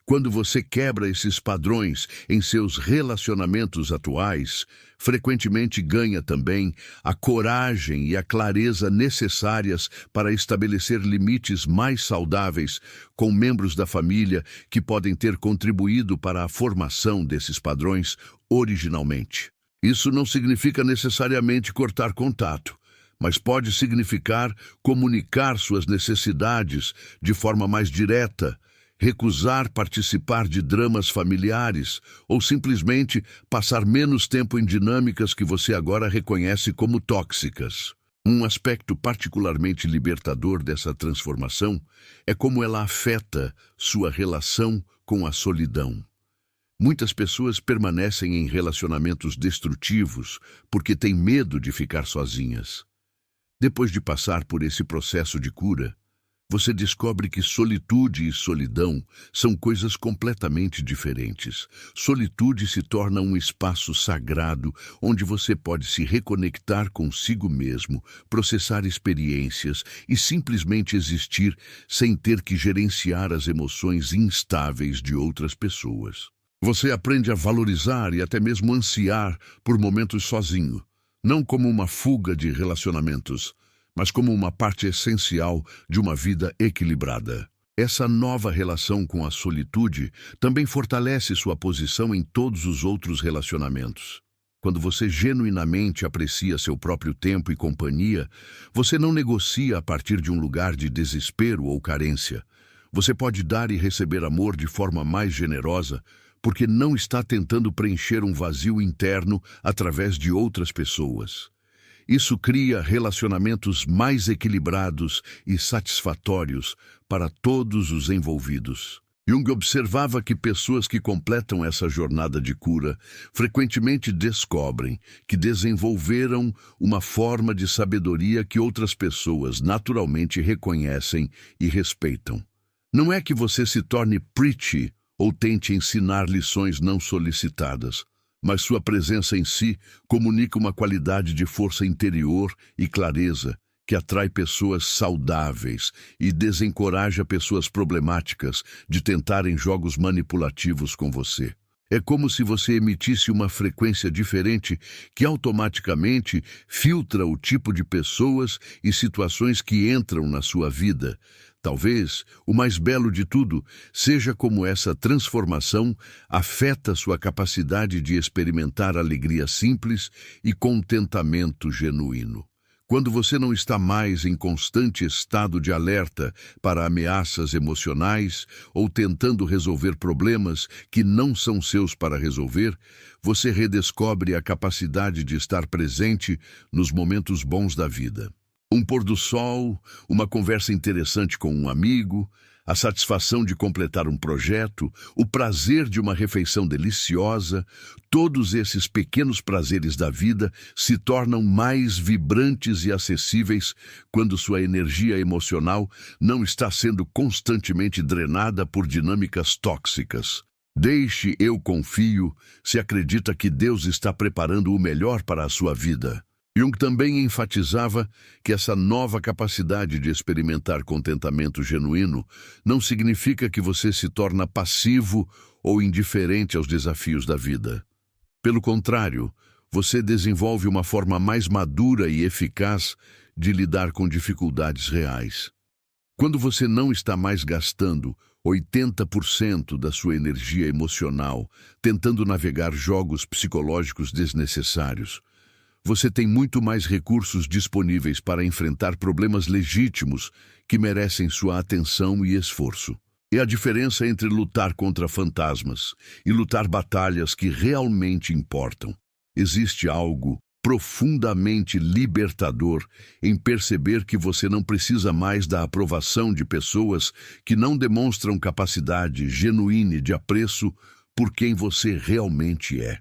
Quando você quebra esses padrões em seus relacionamentos atuais, frequentemente ganha também a coragem e a clareza necessárias para estabelecer limites mais saudáveis com membros da família que podem ter contribuído para a formação desses padrões originalmente. Isso não significa necessariamente cortar contato, mas pode significar comunicar suas necessidades de forma mais direta, recusar participar de dramas familiares ou simplesmente passar menos tempo em dinâmicas que você agora reconhece como tóxicas. Um aspecto particularmente libertador dessa transformação é como ela afeta sua relação com a solidão. Muitas pessoas permanecem em relacionamentos destrutivos porque têm medo de ficar sozinhas. Depois de passar por esse processo de cura, você descobre que solitude e solidão são coisas completamente diferentes. Solitude se torna um espaço sagrado onde você pode se reconectar consigo mesmo, processar experiências e simplesmente existir sem ter que gerenciar as emoções instáveis de outras pessoas. Você aprende a valorizar e até mesmo ansiar por momentos sozinho, não como uma fuga de relacionamentos, mas como uma parte essencial de uma vida equilibrada. Essa nova relação com a solitude também fortalece sua posição em todos os outros relacionamentos. Quando você genuinamente aprecia seu próprio tempo e companhia, você não negocia a partir de um lugar de desespero ou carência. Você pode dar e receber amor de forma mais generosa, porque não está tentando preencher um vazio interno através de outras pessoas. Isso cria relacionamentos mais equilibrados e satisfatórios para todos os envolvidos. Jung observava que pessoas que completam essa jornada de cura frequentemente descobrem que desenvolveram uma forma de sabedoria que outras pessoas naturalmente reconhecem e respeitam. Não é que você se torne preachy ou tente ensinar lições não solicitadas, mas sua presença em si comunica uma qualidade de força interior e clareza que atrai pessoas saudáveis e desencoraja pessoas problemáticas de tentarem jogos manipulativos com você. É como se você emitisse uma frequência diferente que automaticamente filtra o tipo de pessoas e situações que entram na sua vida. Talvez o mais belo de tudo seja como essa transformação afeta sua capacidade de experimentar alegria simples e contentamento genuíno. Quando você não está mais em constante estado de alerta para ameaças emocionais ou tentando resolver problemas que não são seus para resolver, você redescobre a capacidade de estar presente nos momentos bons da vida. Um pôr do sol, uma conversa interessante com um amigo, a satisfação de completar um projeto, o prazer de uma refeição deliciosa, todos esses pequenos prazeres da vida se tornam mais vibrantes e acessíveis quando sua energia emocional não está sendo constantemente drenada por dinâmicas tóxicas. Deixe eu confio se acredita que Deus está preparando o melhor para a sua vida. Jung também enfatizava que essa nova capacidade de experimentar contentamento genuíno não significa que você se torna passivo ou indiferente aos desafios da vida. Pelo contrário, você desenvolve uma forma mais madura e eficaz de lidar com dificuldades reais. Quando você não está mais gastando 80% da sua energia emocional tentando navegar jogos psicológicos desnecessários, você tem muito mais recursos disponíveis para enfrentar problemas legítimos que merecem sua atenção e esforço. É a diferença entre lutar contra fantasmas e lutar batalhas que realmente importam. Existe algo profundamente libertador em perceber que você não precisa mais da aprovação de pessoas que não demonstram capacidade genuína de apreço por quem você realmente é.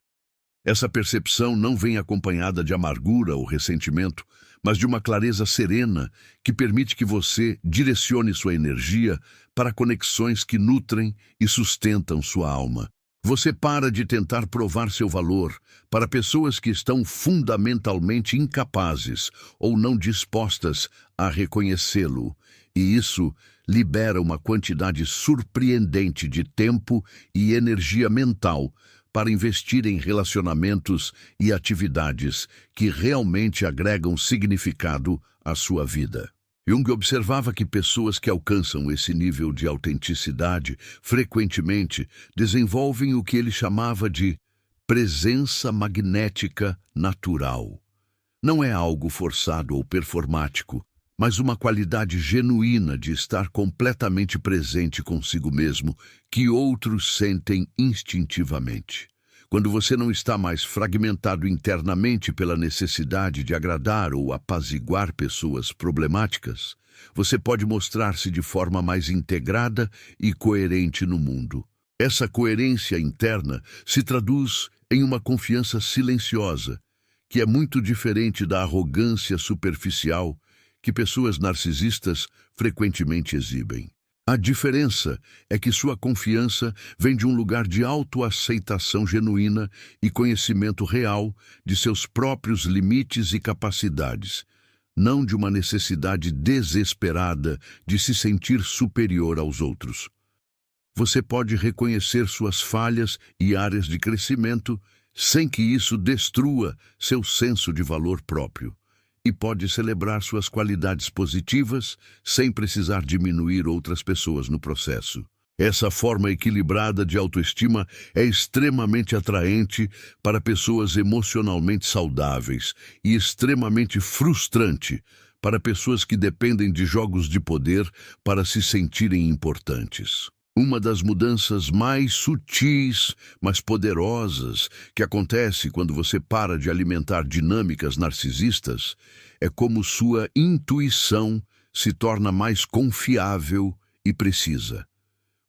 Essa percepção não vem acompanhada de amargura ou ressentimento, mas de uma clareza serena que permite que você direcione sua energia para conexões que nutrem e sustentam sua alma. Você para de tentar provar seu valor para pessoas que estão fundamentalmente incapazes ou não dispostas a reconhecê-lo, e isso libera uma quantidade surpreendente de tempo e energia mental para investir em relacionamentos e atividades que realmente agregam significado à sua vida. Jung observava que pessoas que alcançam esse nível de autenticidade frequentemente desenvolvem o que ele chamava de presença magnética natural. Não é algo forçado ou performático, mas uma qualidade genuína de estar completamente presente consigo mesmo, que outros sentem instintivamente. Quando você não está mais fragmentado internamente pela necessidade de agradar ou apaziguar pessoas problemáticas, você pode mostrar-se de forma mais integrada e coerente no mundo. Essa coerência interna se traduz em uma confiança silenciosa, que é muito diferente da arrogância superficial que pessoas narcisistas frequentemente exibem. A diferença é que sua confiança vem de um lugar de autoaceitação genuína e conhecimento real de seus próprios limites e capacidades, não de uma necessidade desesperada de se sentir superior aos outros. Você pode reconhecer suas falhas e áreas de crescimento sem que isso destrua seu senso de valor próprio. E pode celebrar suas qualidades positivas sem precisar diminuir outras pessoas no processo. Essa forma equilibrada de autoestima é extremamente atraente para pessoas emocionalmente saudáveis e extremamente frustrante para pessoas que dependem de jogos de poder para se sentirem importantes. Uma das mudanças mais sutis, mas poderosas, que acontece quando você para de alimentar dinâmicas narcisistas é como sua intuição se torna mais confiável e precisa.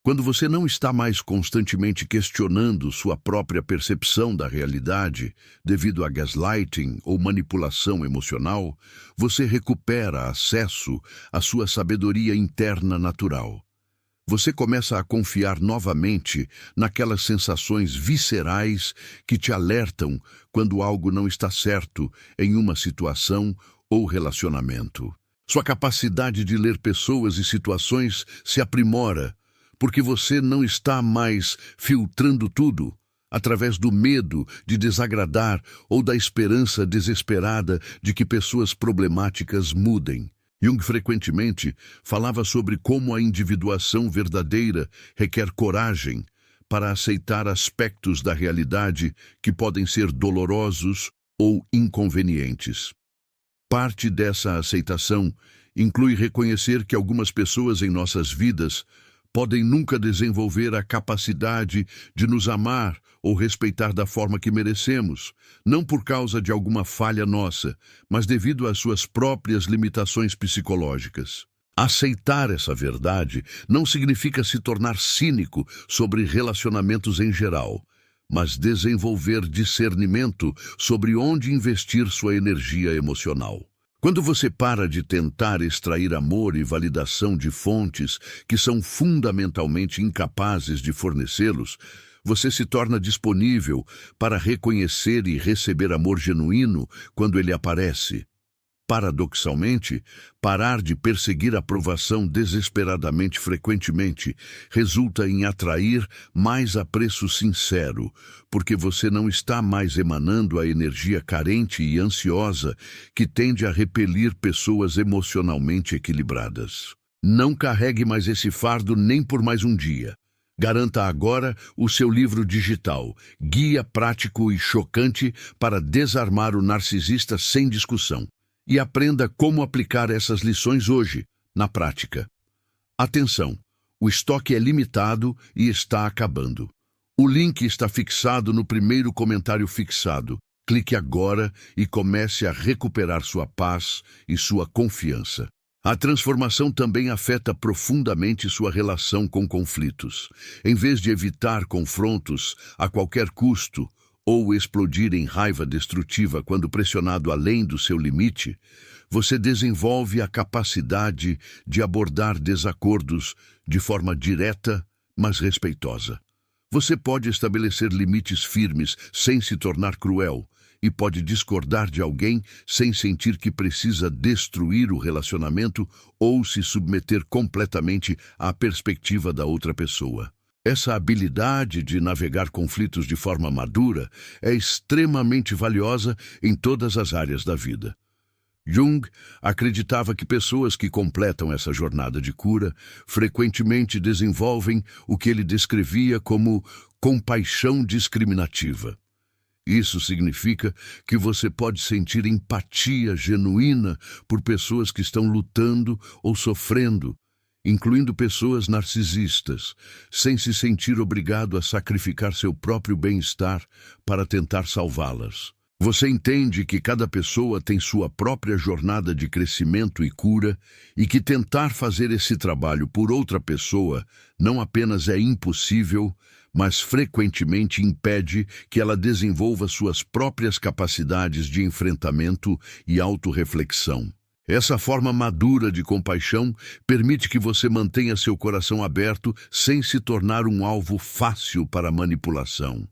Quando você não está mais constantemente questionando sua própria percepção da realidade devido a gaslighting ou manipulação emocional, você recupera acesso à sua sabedoria interna natural. Você começa a confiar novamente naquelas sensações viscerais que te alertam quando algo não está certo em uma situação ou relacionamento. Sua capacidade de ler pessoas e situações se aprimora, porque você não está mais filtrando tudo através do medo de desagradar ou da esperança desesperada de que pessoas problemáticas mudem. Jung frequentemente falava sobre como a individuação verdadeira requer coragem para aceitar aspectos da realidade que podem ser dolorosos ou inconvenientes. Parte dessa aceitação inclui reconhecer que algumas pessoas em nossas vidas podem nunca desenvolver a capacidade de nos amar ou respeitar da forma que merecemos, não por causa de alguma falha nossa, mas devido às suas próprias limitações psicológicas. Aceitar essa verdade não significa se tornar cínico sobre relacionamentos em geral, mas desenvolver discernimento sobre onde investir sua energia emocional. Quando você para de tentar extrair amor e validação de fontes que são fundamentalmente incapazes de fornecê-los, você se torna disponível para reconhecer e receber amor genuíno quando ele aparece. Paradoxalmente, parar de perseguir aprovação desesperadamente frequentemente resulta em atrair mais apreço sincero, porque você não está mais emanando a energia carente e ansiosa que tende a repelir pessoas emocionalmente equilibradas. Não carregue mais esse fardo nem por mais um dia. Garanta agora o seu livro digital, Guia Prático e Chocante para Desarmar o Narcisista Sem Discussão. E aprenda como aplicar essas lições hoje, na prática. Atenção! O estoque é limitado e está acabando. O link está fixado no primeiro comentário fixado. Clique agora e comece a recuperar sua paz e sua confiança. A transformação também afeta profundamente sua relação com conflitos. Em vez de evitar confrontos a qualquer custo, ou explodir em raiva destrutiva quando pressionado além do seu limite, você desenvolve a capacidade de abordar desacordos de forma direta, mas respeitosa. Você pode estabelecer limites firmes sem se tornar cruel e pode discordar de alguém sem sentir que precisa destruir o relacionamento ou se submeter completamente à perspectiva da outra pessoa. Essa habilidade de navegar conflitos de forma madura é extremamente valiosa em todas as áreas da vida. Jung acreditava que pessoas que completam essa jornada de cura frequentemente desenvolvem o que ele descrevia como compaixão discriminativa. Isso significa que você pode sentir empatia genuína por pessoas que estão lutando ou sofrendo, incluindo pessoas narcisistas, sem se sentir obrigado a sacrificar seu próprio bem-estar para tentar salvá-las. Você entende que cada pessoa tem sua própria jornada de crescimento e cura e que tentar fazer esse trabalho por outra pessoa não apenas é impossível, mas frequentemente impede que ela desenvolva suas próprias capacidades de enfrentamento e autorreflexão. Essa forma madura de compaixão permite que você mantenha seu coração aberto sem se tornar um alvo fácil para manipulação.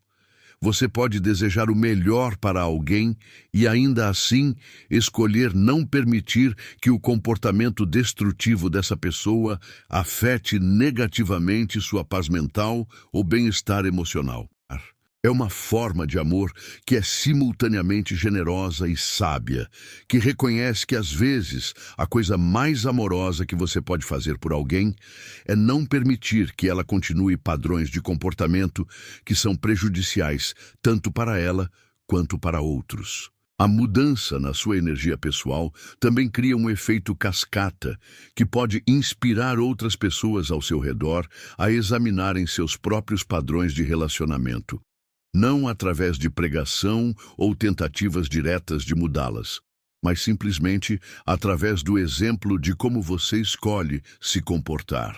Você pode desejar o melhor para alguém e, ainda assim, escolher não permitir que o comportamento destrutivo dessa pessoa afete negativamente sua paz mental ou bem-estar emocional. É uma forma de amor que é simultaneamente generosa e sábia, que reconhece que, às vezes, a coisa mais amorosa que você pode fazer por alguém é não permitir que ela continue padrões de comportamento que são prejudiciais tanto para ela quanto para outros. A mudança na sua energia pessoal também cria um efeito cascata, que pode inspirar outras pessoas ao seu redor a examinarem seus próprios padrões de relacionamento. Não através de pregação ou tentativas diretas de mudá-las, mas simplesmente através do exemplo de como você escolhe se comportar.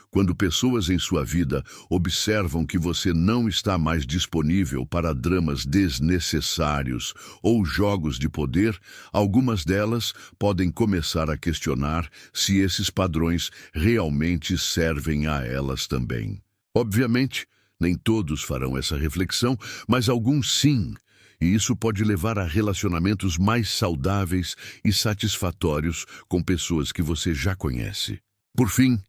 Quando pessoas em sua vida observam que você não está mais disponível para dramas desnecessários ou jogos de poder, algumas delas podem começar a questionar se esses padrões realmente servem a elas também. Obviamente, nem todos farão essa reflexão, mas alguns sim, e isso pode levar a relacionamentos mais saudáveis e satisfatórios com pessoas que você já conhece. Por fim,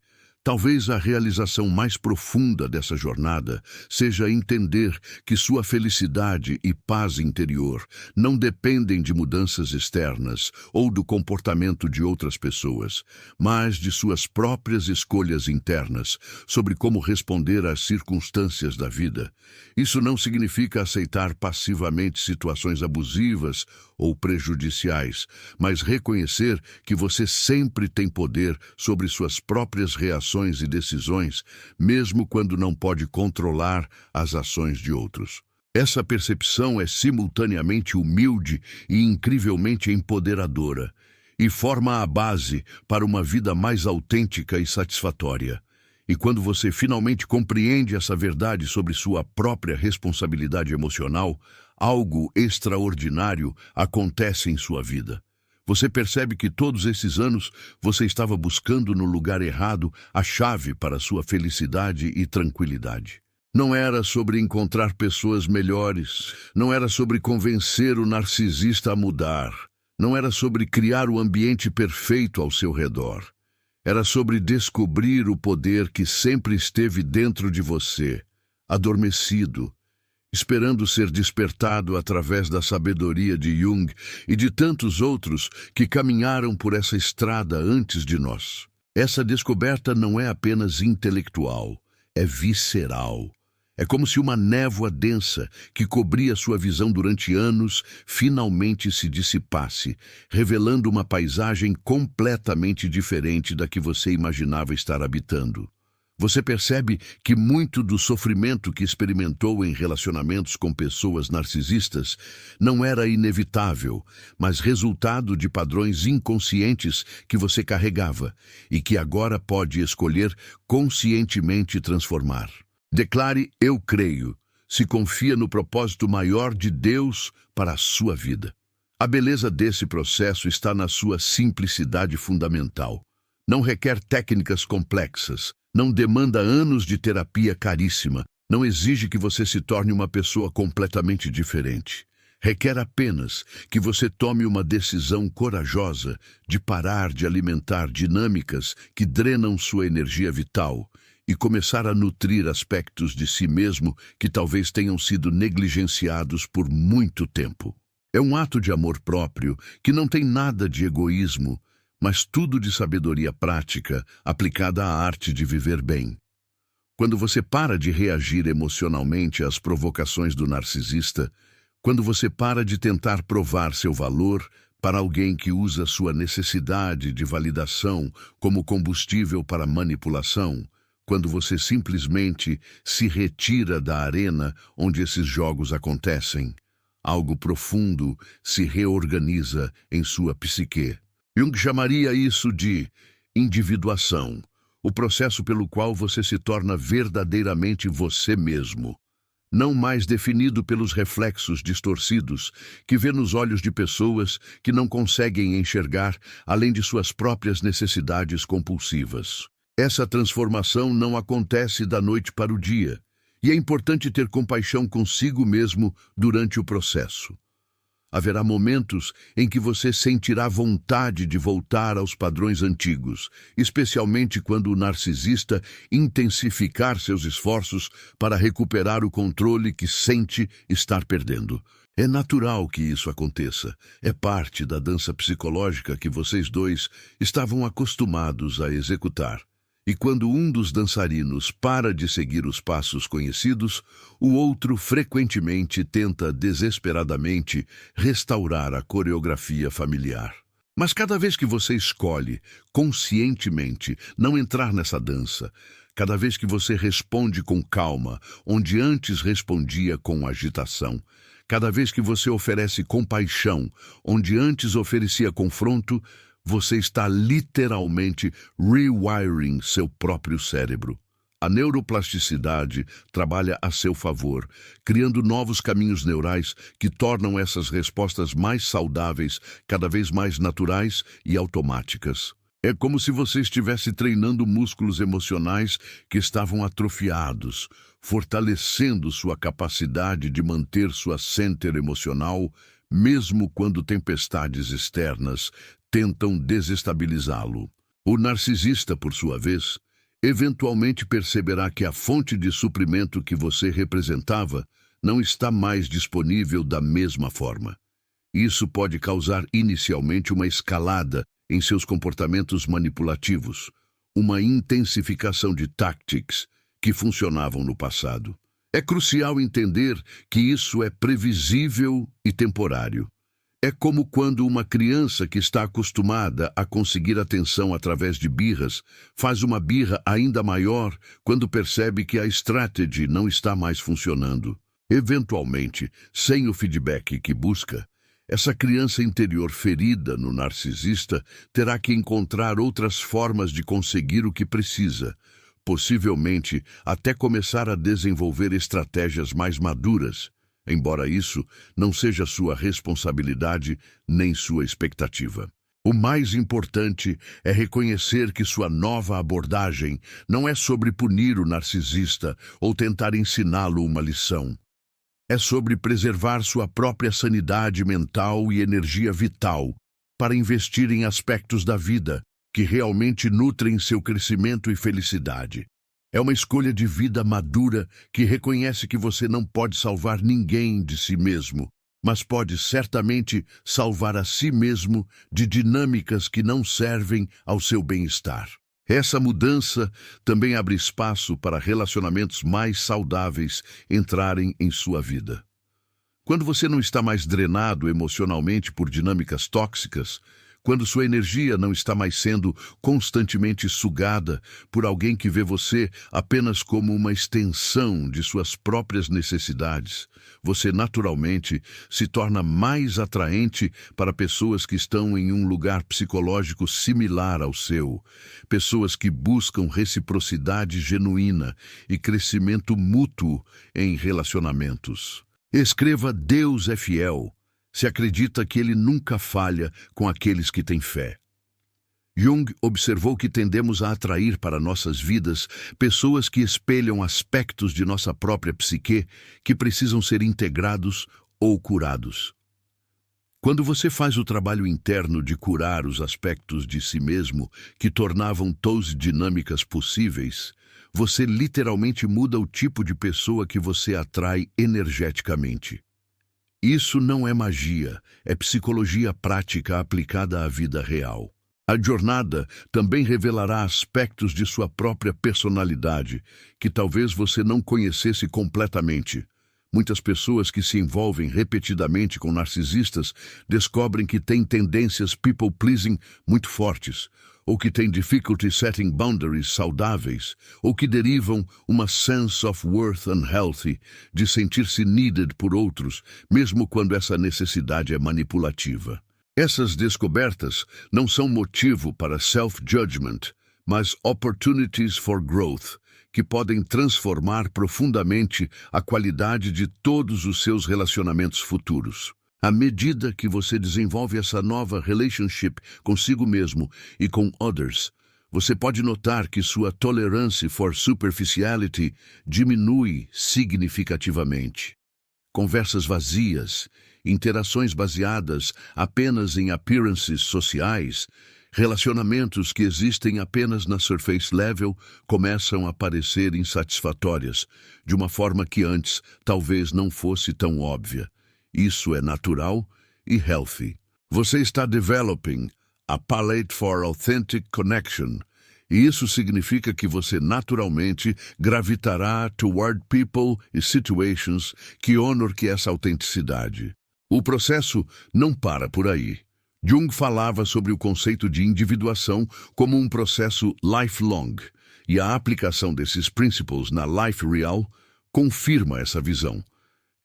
talvez a realização mais profunda dessa jornada seja entender que sua felicidade e paz interior não dependem de mudanças externas ou do comportamento de outras pessoas, mas de suas próprias escolhas internas sobre como responder às circunstâncias da vida. Isso não significa aceitar passivamente situações abusivas ou prejudiciais, mas reconhecer que você sempre tem poder sobre suas próprias reações e decisões, mesmo quando não pode controlar as ações de outros. Essa percepção é simultaneamente humilde e incrivelmente empoderadora, e forma a base para uma vida mais autêntica e satisfatória. E quando você finalmente compreende essa verdade sobre sua própria responsabilidade emocional, algo extraordinário acontece em sua vida. Você percebe que todos esses anos você estava buscando no lugar errado a chave para sua felicidade e tranquilidade. Não era sobre encontrar pessoas melhores, não era sobre convencer o narcisista a mudar, não era sobre criar o ambiente perfeito ao seu redor. Era sobre descobrir o poder que sempre esteve dentro de você, adormecido, esperando ser despertado através da sabedoria de Jung e de tantos outros que caminharam por essa estrada antes de nós. Essa descoberta não é apenas intelectual, é visceral. É como se uma névoa densa que cobria sua visão durante anos finalmente se dissipasse, revelando uma paisagem completamente diferente da que você imaginava estar habitando. Você percebe que muito do sofrimento que experimentou em relacionamentos com pessoas narcisistas não era inevitável, mas resultado de padrões inconscientes que você carregava e que agora pode escolher conscientemente transformar. Declare: eu creio, se confia no propósito maior de Deus para a sua vida. A beleza desse processo está na sua simplicidade fundamental. Não requer técnicas complexas, não demanda anos de terapia caríssima, não exige que você se torne uma pessoa completamente diferente. Requer apenas que você tome uma decisão corajosa de parar de alimentar dinâmicas que drenam sua energia vital e começar a nutrir aspectos de si mesmo que talvez tenham sido negligenciados por muito tempo. É um ato de amor próprio que não tem nada de egoísmo, mas tudo de sabedoria prática aplicada à arte de viver bem. Quando você para de reagir emocionalmente às provocações do narcisista, quando você para de tentar provar seu valor para alguém que usa sua necessidade de validação como combustível para manipulação, quando você simplesmente se retira da arena onde esses jogos acontecem, algo profundo se reorganiza em sua psique. Jung chamaria isso de individuação, o processo pelo qual você se torna verdadeiramente você mesmo. não mais definido pelos reflexos distorcidos que vê nos olhos de pessoas que não conseguem enxergar além de suas próprias necessidades compulsivas. Essa transformação não acontece da noite para o dia, e é importante ter compaixão consigo mesmo durante o processo. Haverá momentos em que você sentirá vontade de voltar aos padrões antigos, especialmente quando o narcisista intensificar seus esforços para recuperar o controle que sente estar perdendo. É natural que isso aconteça. É parte da dança psicológica que vocês dois estavam acostumados a executar. E quando um dos dançarinos para de seguir os passos conhecidos, o outro frequentemente tenta desesperadamente restaurar a coreografia familiar. Mas cada vez que você escolhe, conscientemente, não entrar nessa dança, cada vez que você responde com calma, onde antes respondia com agitação, cada vez que você oferece compaixão, onde antes oferecia confronto, você está literalmente rewiring seu próprio cérebro. A neuroplasticidade trabalha a seu favor, criando novos caminhos neurais que tornam essas respostas mais saudáveis, cada vez mais naturais e automáticas. É como se você estivesse treinando músculos emocionais que estavam atrofiados, fortalecendo sua capacidade de manter sua center emocional, mesmo quando tempestades externas tentam desestabilizá-lo. O narcisista, por sua vez, eventualmente perceberá que a fonte de suprimento que você representava não está mais disponível da mesma forma. Isso pode causar inicialmente uma escalada em seus comportamentos manipulativos, uma intensificação de tactics que funcionavam no passado. É crucial entender que isso é previsível e temporário. É como quando uma criança que está acostumada a conseguir atenção através de birras faz uma birra ainda maior quando percebe que a strategy não está mais funcionando. Eventualmente, sem o feedback que busca, essa criança interior ferida no narcisista terá que encontrar outras formas de conseguir o que precisa, possivelmente até começar a desenvolver estratégias mais maduras, embora isso não seja sua responsabilidade nem sua expectativa. O mais importante é reconhecer que sua nova abordagem não é sobre punir o narcisista ou tentar ensiná-lo uma lição. É sobre preservar sua própria sanidade mental e energia vital para investir em aspectos da vida que realmente nutrem seu crescimento e felicidade. É uma escolha de vida madura que reconhece que você não pode salvar ninguém de si mesmo, mas pode certamente salvar a si mesmo de dinâmicas que não servem ao seu bem-estar. Essa mudança também abre espaço para relacionamentos mais saudáveis entrarem em sua vida. Quando você não está mais drenado emocionalmente por dinâmicas tóxicas, quando sua energia não está mais sendo constantemente sugada por alguém que vê você apenas como uma extensão de suas próprias necessidades, você naturalmente se torna mais atraente para pessoas que estão em um lugar psicológico similar ao seu, pessoas que buscam reciprocidade genuína e crescimento mútuo em relacionamentos. Escreva "Deus é fiel", se acredita que ele nunca falha com aqueles que têm fé. Jung observou que tendemos a atrair para nossas vidas pessoas que espelham aspectos de nossa própria psique que precisam ser integrados ou curados. Quando você faz o trabalho interno de curar os aspectos de si mesmo que tornavam tais dinâmicas possíveis, você literalmente muda o tipo de pessoa que você atrai energeticamente. Isso não é magia, é psicologia prática aplicada à vida real. A jornada também revelará aspectos de sua própria personalidade que talvez você não conhecesse completamente. Muitas pessoas que se envolvem repetidamente com narcisistas descobrem que têm tendências people-pleasing muito fortes, ou que têm difficulty setting boundaries saudáveis, ou que derivam uma sense of worth unhealthy, de sentir-se needed por outros, mesmo quando essa necessidade é manipulativa. Essas descobertas não são motivo para self-judgment, mas opportunities for growth, que podem transformar profundamente a qualidade de todos os seus relacionamentos futuros. À medida que você desenvolve essa nova relationship consigo mesmo e com others, você pode notar que sua tolerância for superficiality diminui significativamente. Conversas vazias, interações baseadas apenas em appearances sociais, relacionamentos que existem apenas na surface level começam a parecer insatisfatórias, de uma forma que antes talvez não fosse tão óbvia. Isso é natural e healthy. Você está developing a palette for authentic connection, e isso significa que você naturalmente gravitará toward people e situations que honram essa autenticidade. O processo não para por aí. Jung falava sobre o conceito de individuação como um processo lifelong, e a aplicação desses princípios na life real confirma essa visão.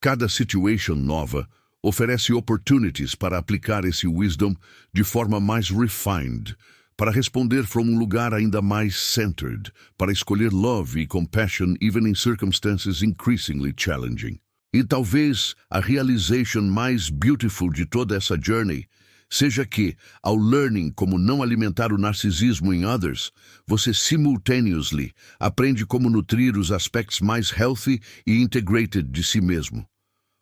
Cada situation nova oferece opportunities para aplicar esse wisdom de forma mais refined, para responder from um lugar ainda mais centered, para escolher love e compassion even in circumstances increasingly challenging. E talvez a realization mais beautiful de toda essa journey seja que, ao learning como não alimentar o narcisismo em others, você simultaneously aprende como nutrir os aspectos mais healthy e integrated de si mesmo.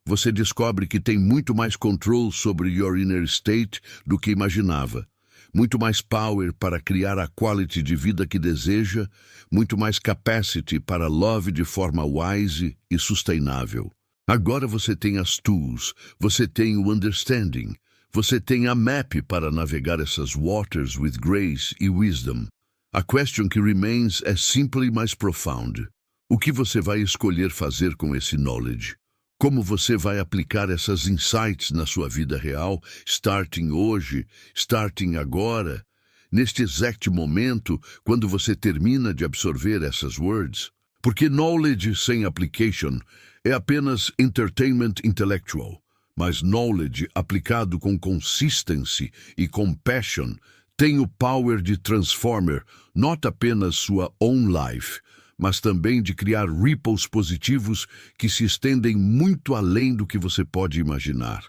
Você descobre que tem muito mais control sobre your inner state do que imaginava, muito mais power para criar a quality de vida que deseja, muito mais capacity para love de forma wise e sustentável. Agora você tem as tools, você tem o understanding, você tem a map para navegar essas waters with grace e wisdom. A question que remains é simply mais profound. O que você vai escolher fazer com esse knowledge? Como você vai aplicar essas insights na sua vida real, starting hoje, starting agora, neste exact momento, quando você termina de absorver essas words? Porque knowledge sem application é apenas entertainment intellectual, mas knowledge aplicado com consistency e compassion tem o power de transformar not apenas sua own life, mas também de criar ripples positivos que se estendem muito além do que você pode imaginar.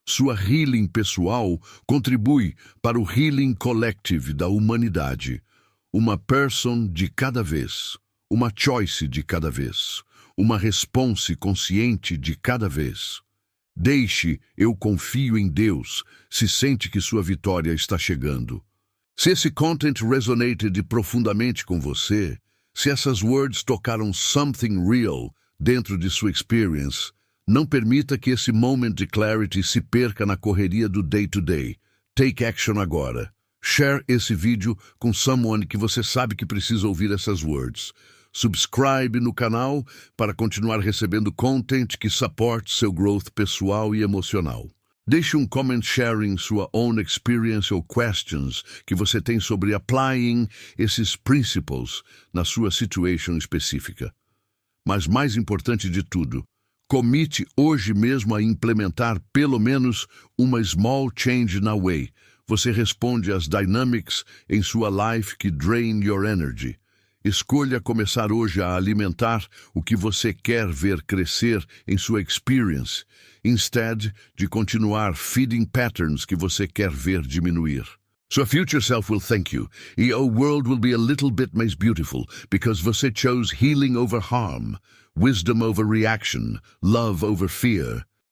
Sua healing pessoal contribui para o healing collective da humanidade. Uma person de cada vez, uma choice de cada vez, uma response consciente de cada vez. Deixe, eu confio em Deus, se sente que sua vitória está chegando. Se esse content resonated profundamente com você, se essas words tocaram something real dentro de sua experience, não permita que esse moment de clarity se perca na correria do day-to-day. Take action agora. Share esse vídeo com someone que você sabe que precisa ouvir essas words. Subscribe no canal para continuar recebendo content que suporte seu growth pessoal e emocional. Deixe um comment sharing sua own experience ou questions que você tem sobre applying esses principles na sua situation específica. Mas mais importante de tudo, comite hoje mesmo a implementar pelo menos uma small change na way. Você responde às dynamics em sua life que drain your energy. Escolha começar hoje a alimentar o que você quer ver crescer em sua experience, instead de continuar feeding patterns que você quer ver diminuir. Sua future self will thank you, e your world will be a little bit mais beautiful because você chose healing over harm, wisdom over reaction, love over fear,